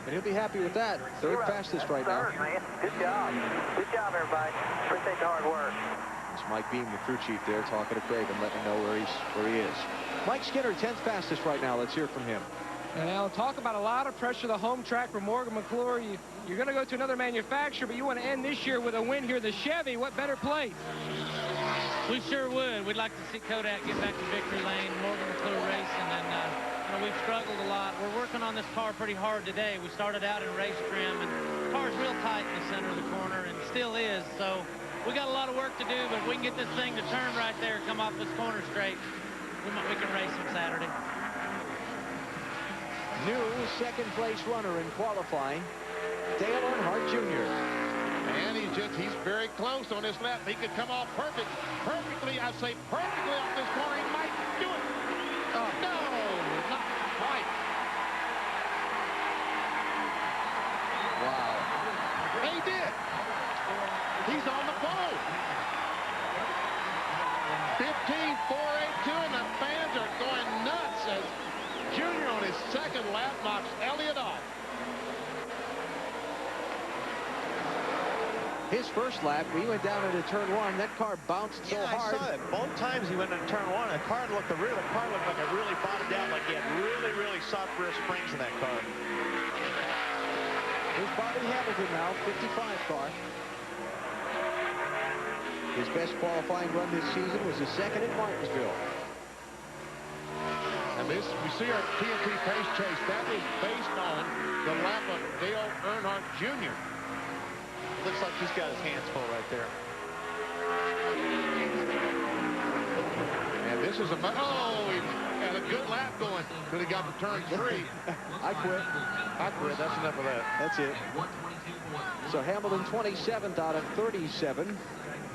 And he'll be happy with that. Third fastest right now. Good job. Good job, everybody. Appreciate the hard work. It's Mike Beam, the crew chief there, talking to Craven, letting him know where he is. Mike Skinner, 10th fastest right now. Let's hear from him. And Alan, talk about a lot of pressure, the home track for Morgan McClure. You're going to go to another manufacturer, but you want to end this year with a win here. The Chevy, what better place? We sure would. We'd like to see Kodak get back to victory lane, Morgan McClure racing, and you know, we've struggled a lot. We're working on this car pretty hard today. We started out in race trim, and the car's real tight in the center of the corner, and still is. So we got a lot of work to do, but if we can get this thing to turn right there, come off this corner straight, we can race on Saturday. New second place runner in qualifying, Dale Earnhardt Jr. And he's very close on this lap. He could come off perfectly, I'd say perfectly off this corner. He might do it. Oh, no, not quite. Wow. He did. He's on the pole. 15.482, and the fans are going nuts as Junior on his second lap knocks Elliott off. His first lap, he went down into turn 1. That car bounced so hard. I saw it. Both times he went into turn 1, the car looked like it really bottomed out, like he had really, really soft rear springs in that car. Here's Bobby Hamilton now, 55 car. His best qualifying run this season was his second at Martinsville. And this, we see our TNT pace chase. That is based on the lap of Dale Earnhardt Jr. Looks like he's got his hands full right there. And this is he had a good lap going till he got to turn 3. I quit. That's enough of that. That's it. So Hamilton 27th out of 37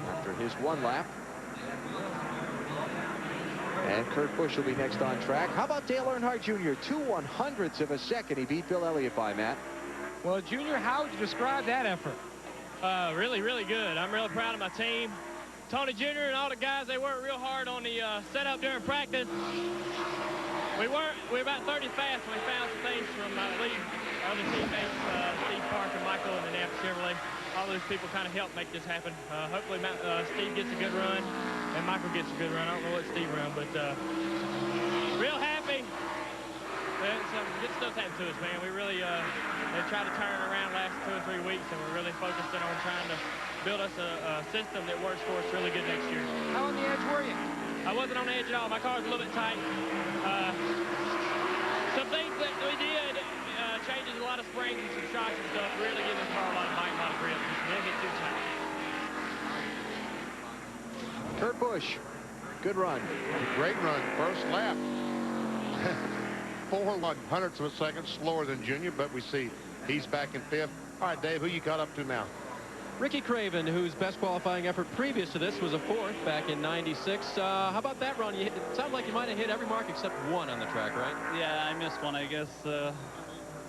after his 1 lap. And Kurt Busch will be next on track. How about Dale Earnhardt Jr.? 2 100ths of a second he beat Bill Elliott by, Matt. Well, Junior, how would you describe that effort? Really, really good. I'm really proud of my team. Tony Jr. and all the guys, they worked real hard on the setup during practice. We were about 30 fast when we found some things from our other teammates, Steve Park and Michael in the Napa Chevrolet. All those people kind of helped make this happen. Hopefully Steve gets a good run and Michael gets a good run. I don't know what Steve ran, but real happy. good stuff's happened to us, man. We really they tried to turn it around last 2 or 3 weeks, and we're really focusing on trying to build us a system that works for us really good next year. How on the edge were you? I wasn't on the edge at all. My car was a little bit tight. Some things that we did, changes a lot of springs and some shocks and stuff, really giving the car a lot of bite, a lot of grip. Just a little bit too tight. Kurt Busch, good run. Great run, first lap. 4/100ths of a second slower than Junior, but we see he's back in 5th. All right, Dave, who you caught up to now? Ricky Craven, whose best qualifying effort previous to this was a 4th back in '96. How about that run? It sounds like you might have hit every mark except one on the track, right? Yeah, I missed one, I guess.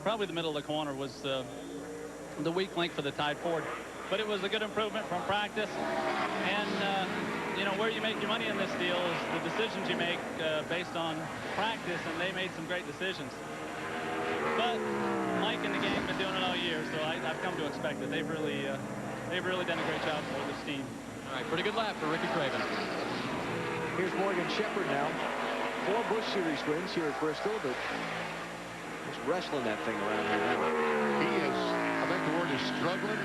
Probably the middle of the corner was the weak link for the Tide Ford. But it was a good improvement from practice. And, you know, where you make your money in this deal is the decisions you make based on practice, and they made some great decisions. But Mike and the gang have been doing it all year, so I've come to expect it. They've really done a great job for this team. All right, pretty good lap for Ricky Craven. Here's Morgan Shepherd now. 4 Busch Series wins here at Bristol, but he's wrestling that thing around here now. He is, I think the word is struggling.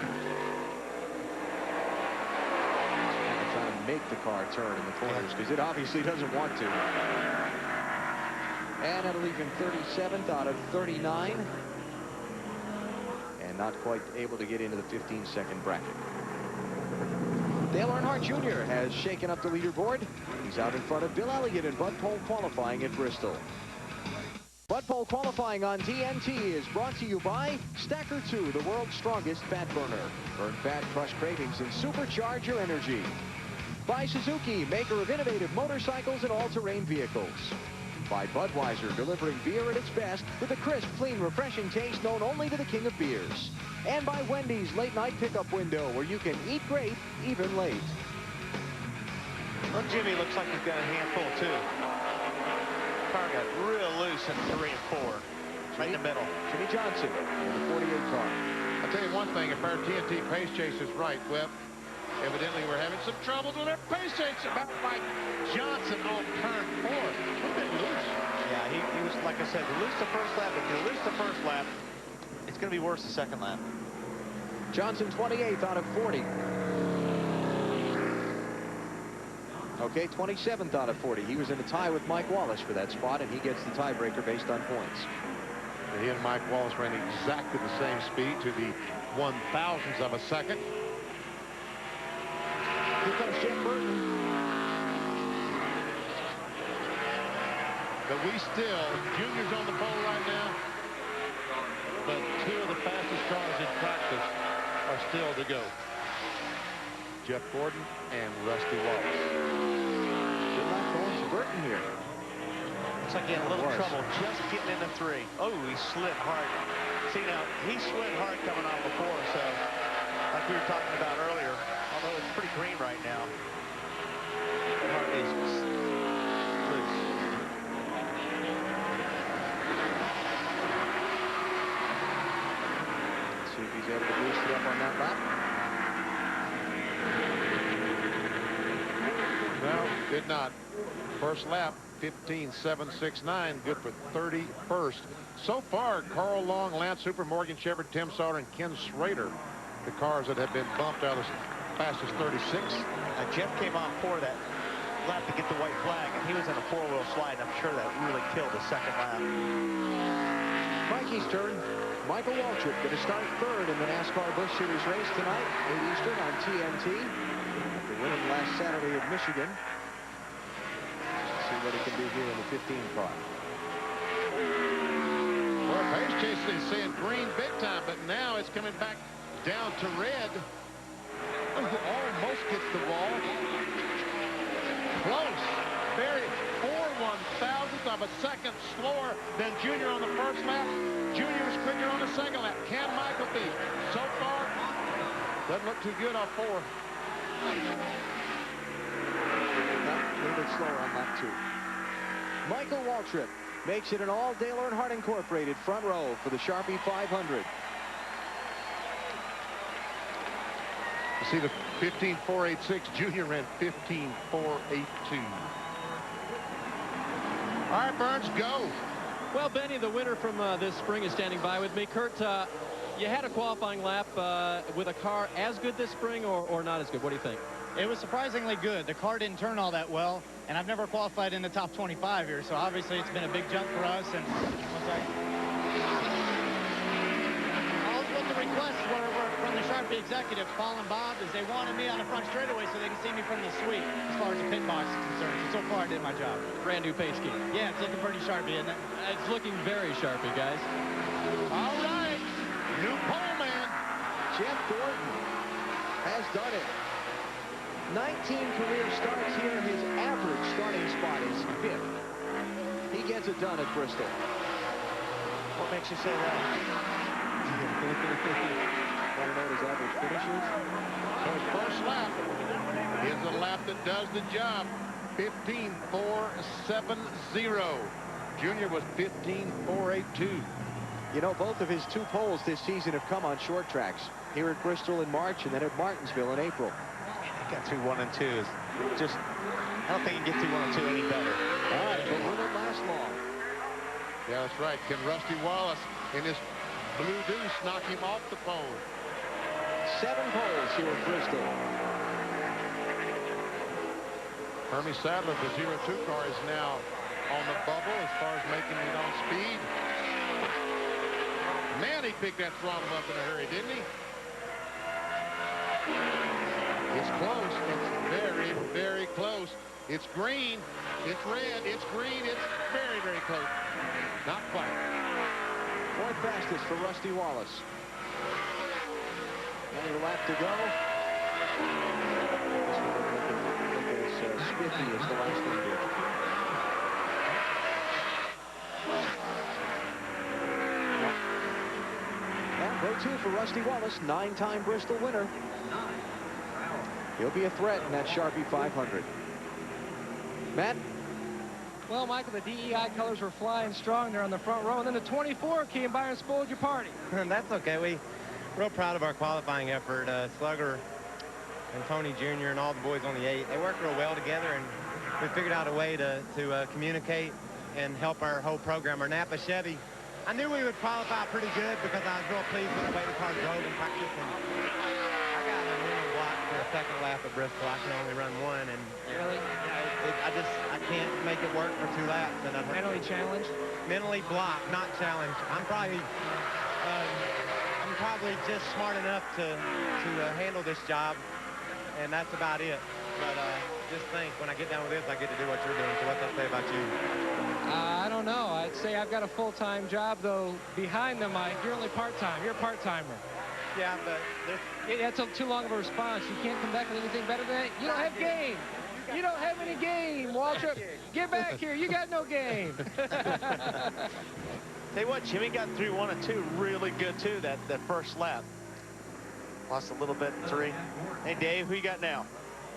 He's trying to make the car turn in the corners because it obviously doesn't want to. And that'll leave him 37th out of 39. And not quite able to get into the 15-second bracket. Dale Earnhardt Jr. has shaken up the leaderboard. He's out in front of Bill Elliott in Bud Pole qualifying at Bristol. Bud Pole qualifying on TNT is brought to you by Stacker 2, the world's strongest fat burner. Burn fat, crush cravings, and supercharge your energy. By Suzuki, maker of innovative motorcycles and all-terrain vehicles. By Budweiser, delivering beer at its best with a crisp, clean, refreshing taste known only to the king of beers. And by Wendy's late night pickup window, where you can eat great even late. Well, Jimmy looks like he's got a handful too. Car got real loose in 3 and 4. Right in the middle. Jimmy Johnson in the 48 car. I'll tell you one thing, if our TNT pace chase is right, well, evidently we're having some troubles with our pace chase, about like Johnson on turn 4. A little bit loose. Yeah, he was, like I said, loose the first lap. If you lose the first lap, it's going to be worse the second lap. Johnson 28th out of 40. Okay, 27th out of 40. He was in a tie with Mike Wallace for that spot, and he gets the tiebreaker based on points. He and Mike Wallace ran exactly the same speed to the 1,000th of a second. Here comes Jeff Burton. But we still, Junior's on the pole right now, but 2 of the fastest cars in practice are still to go. Jeff Gordon and Rusty Wallace. Good lap going for Burton here. Looks like he had a little trouble just getting into 3. Oh, he slid hard. See, now, he slid hard coming out before, so like we were talking about earlier, although it's pretty green right now, the car is loose. Let's see if he's able to boost it up on that lap. No, did not. First lap, 15.769, good for 31st. So far, Carl Long, Lance Hooper, Morgan Shepherd, Tim Sauter, and Ken Schrader, the cars that have been bumped out as fast as 36. Jeff came on for that lap to get the white flag, and he was in a 4-wheel slide. I'm sure that really killed the second lap. Mikey's turn. Michael Waltrip going to start 3rd in the NASCAR Busch Series race tonight, 8 Eastern on TNT. After winning last Saturday at Michigan. Let's see what he can do here in the 15 car. Well, pace chase is saying green big time, but now it's coming back down to red. Almost gets the wall. Close. Very 4/1,000th of a second slower than Junior on the first lap. Junior was quicker on the second lap. Can Michael be? So far, doesn't look too good on 4. A little bit slower on lap 2. Michael Waltrip makes it an all Dale Earnhardt Incorporated front row for the Sharpie 500. You see the 15.486. Junior ran 15.482. All right, Burns, go. Well, Benny, the winner from this spring is standing by with me. Kurt, you had a qualifying lap with a car as good this spring or not as good? What do you think? It was surprisingly good. The car didn't turn all that well, and I've never qualified in the top 25 here, so obviously it's been a big jump for us. And all what the requests were from the Sharpie executives, Paul and Bob, is they wanted me on the front straightaway so they can see me from the suite as far as the pit box is concerned. And so far, I did my job. Brand new paint scheme. Yeah, it's looking pretty Sharpie, isn't it? It's looking very Sharpie, guys. All right, new pole man. Jeff Gordon has done it. 19 career starts here. His average starting spot is 5th. He gets it done at Bristol. What makes you say that? Want to know what his average finish is? So his first lap is the lap that does the job. 15.470. Junior was 15.482. You know, both of his 2 poles this season have come on short tracks. Here at Bristol in March and then at Martinsville in April. Got through 1 and 2 is just, I don't think you can get through 1 and 2 any better. All right, but will it last long? Yeah, that's right. Can Rusty Wallace in his blue deuce knock him off the pole? 7 poles here at Bristol. Hermie Sadler, the 0-2 car, is now on the bubble as far as making it on speed. Man, he picked that throttle up in a hurry, didn't he? It's close. It's very, very close. It's green. It's red. It's green. It's very, very close. Not quite. 4th fastest for Rusty Wallace. Another lap to go. This one looking as spiffy as the last one did. Yeah, row 2 for Rusty Wallace, 9-time Bristol winner. He'll be a threat in that Sharpie 500. Matt? Well, Michael, the DEI colors were flying strong there on the front row, and then the 24 came by and spoiled your party. That's okay. We're real proud of our qualifying effort. Slugger and Tony Jr. and all the boys on the 8, they work real well together, and we figured out a way to communicate and help our whole program. Our Napa Chevy, I knew we would qualify pretty good because I was real pleased with the way the car drove in practice. And I got a minimum block for the 2nd lap at Bristol. I can only run 1, and really, I can't make it work for 2 laps. And mentally challenged? Mentally blocked, not challenged. I'm probably just smart enough to handle this job, and that's about it. But just think, when I get down with this, I get to do what you're doing. So what's that say about you? I don't know. I'd say I've got a full-time job, though. Behind them, you're only part-time. You're a part-timer. Yeah, but that's too long of a response. You can't come back with anything better than that. You don't have game. You don't have any game, Waltrip. Get back here. You got no game. Tell you what, Jimmy got through 1 and 2 really good, too, that first lap. Lost a little bit in 3. Hey, Dave, who you got now?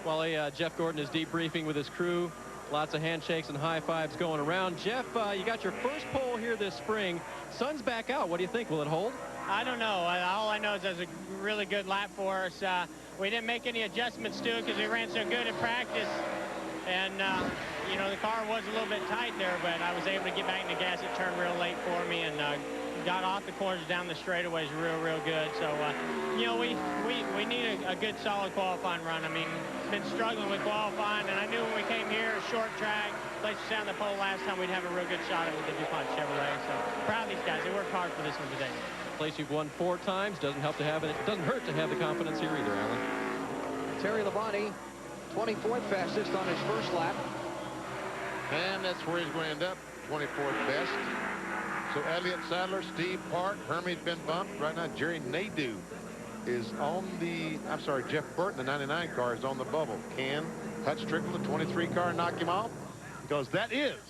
Well, Jeff Gordon is debriefing with his crew. Lots of handshakes and high fives going around. Jeff, you got your first pole here this spring. Sun's back out. What do you think? Will it hold? I don't know. All I know is it was a really good lap for us. We didn't make any adjustments to it because we ran so good in practice. And, you know, the car was a little bit tight there, but I was able to get back in the gas. It turned real late for me and got off the corners down the straightaways real good. So, you know, we need a good, solid qualifying run. I mean, been struggling with qualifying, and I knew when we came here, short track, placed us down the pole last time, we'd have a real good shot at it with the DuPont Chevrolet. So, proud of these guys. They worked hard for this one today. Place you've won 4 times. Doesn't help to have it. It doesn't hurt to have the confidence here either, Alan. Terry Labonte, 24th fastest on his first lap. And that's where he's going to end up, 24th best. So Elliott Sadler, Steve Park, Hermie's been bumped. Right now, Jerry Nadeau is on the, I'm sorry, Jeff Burton, the 99 car, is on the bubble. Can Hutch Trickle, the 23 car, knock him off? Because that is,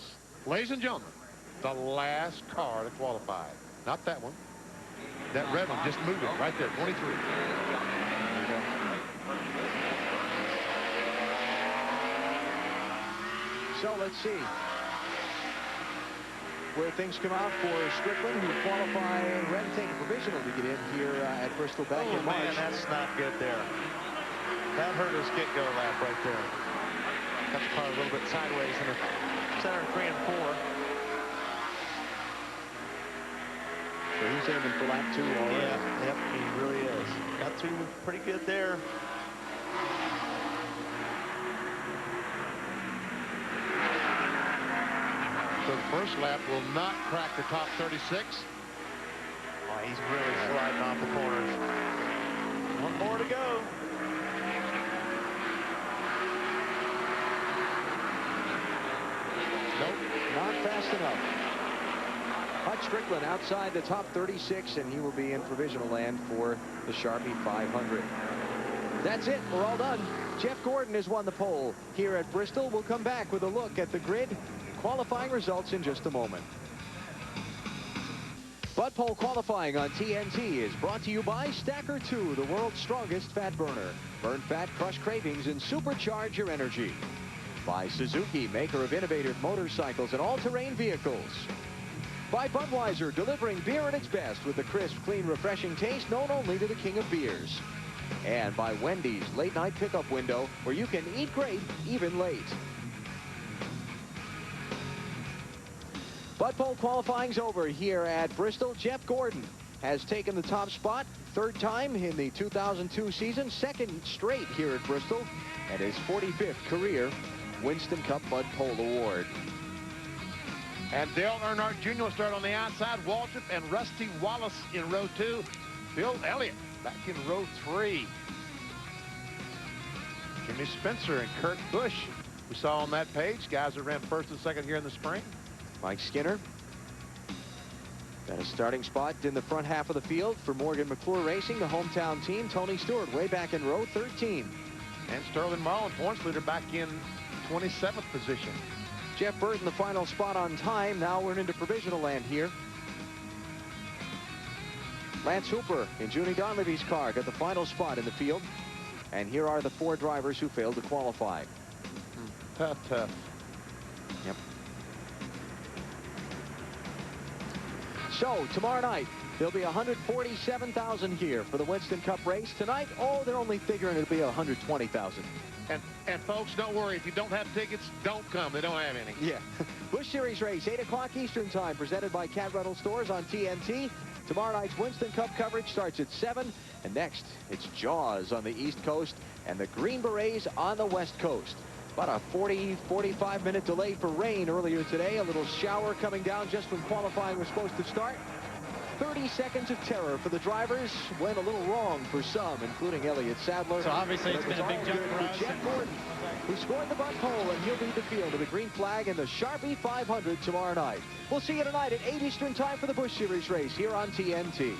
ladies and gentlemen, the last car to qualify. Not that one. That red one, just moving right there, 23. So let's see where things come out for Strickland, who qualified and had to take a provisional to get in here at Bristol back in March. Man, that's not good there. That hurt his get-go lap right there. Got the car a little bit sideways in the center 3 and 4. So he's aiming for lap 2 already. Yeah, yep, he really is. Got through pretty good there. So the first lap will not crack the top 36. Oh, he's really sliding off the corners. One more to go. Nope, not fast enough. Hutch Strickland outside the top 36, and he will be in provisional land for the Sharpie 500. That's it. We're all done. Jeff Gordon has won the pole here at Bristol. We'll come back with a look at the grid qualifying results in just a moment. Bud Pole qualifying on TNT is brought to you by Stacker 2, the world's strongest fat burner. Burn fat, crush cravings, and supercharge your energy. By Suzuki, maker of innovative motorcycles and all-terrain vehicles. By Budweiser, delivering beer at its best with the crisp, clean, refreshing taste known only to the king of beers. And by Wendy's late-night pickup window, where you can eat great even late. Bud Pole qualifying's over here at Bristol. Jeff Gordon has taken the top spot, third time in the 2002 season, second straight here at Bristol, and his 45th career Winston Cup Bud Pole Award. And Dale Earnhardt Jr. will start on the outside. Waltrip and Rusty Wallace in row 2. Bill Elliott back in row 3. Jimmy Spencer and Kurt Busch, we saw on that page, guys that ran first and second here in the spring. Mike Skinner got a starting spot in the front half of the field for Morgan McClure Racing, the hometown team. Tony Stewart way back in row 13. And Sterling Marlin, points leader, back in 27th position. Jeff Burton, the final spot on time. Now we're into provisional land here. Lance Hooper in Junie Donlevy's car got the final spot in the field. And here are the 4 drivers who failed to qualify. Tough. Yep. So tomorrow night, there'll be 147,000 here for the Winston Cup race. Tonight, they're only figuring it'll be 120,000. And folks, don't worry. If you don't have tickets, don't come. They don't have any. Yeah. Busch Series race, 8 o'clock Eastern time, presented by Cat Rental Stores on TNT. Tomorrow night's Winston Cup coverage starts at 7. And next, it's Jaws on the East Coast and the Green Berets on the West Coast. About a 45-minute delay for rain earlier today. A little shower coming down just when qualifying was supposed to start. 30 seconds of terror for the drivers. Went a little wrong for some, including Elliott Sadler. So obviously it's been a big jump for us. Jeff Gordon, who scored the Bud Pole, and he'll lead the field with a green flag in the Sharpie 500 tomorrow night. We'll see you tonight at 8 Eastern time for the Busch Series race here on TNT.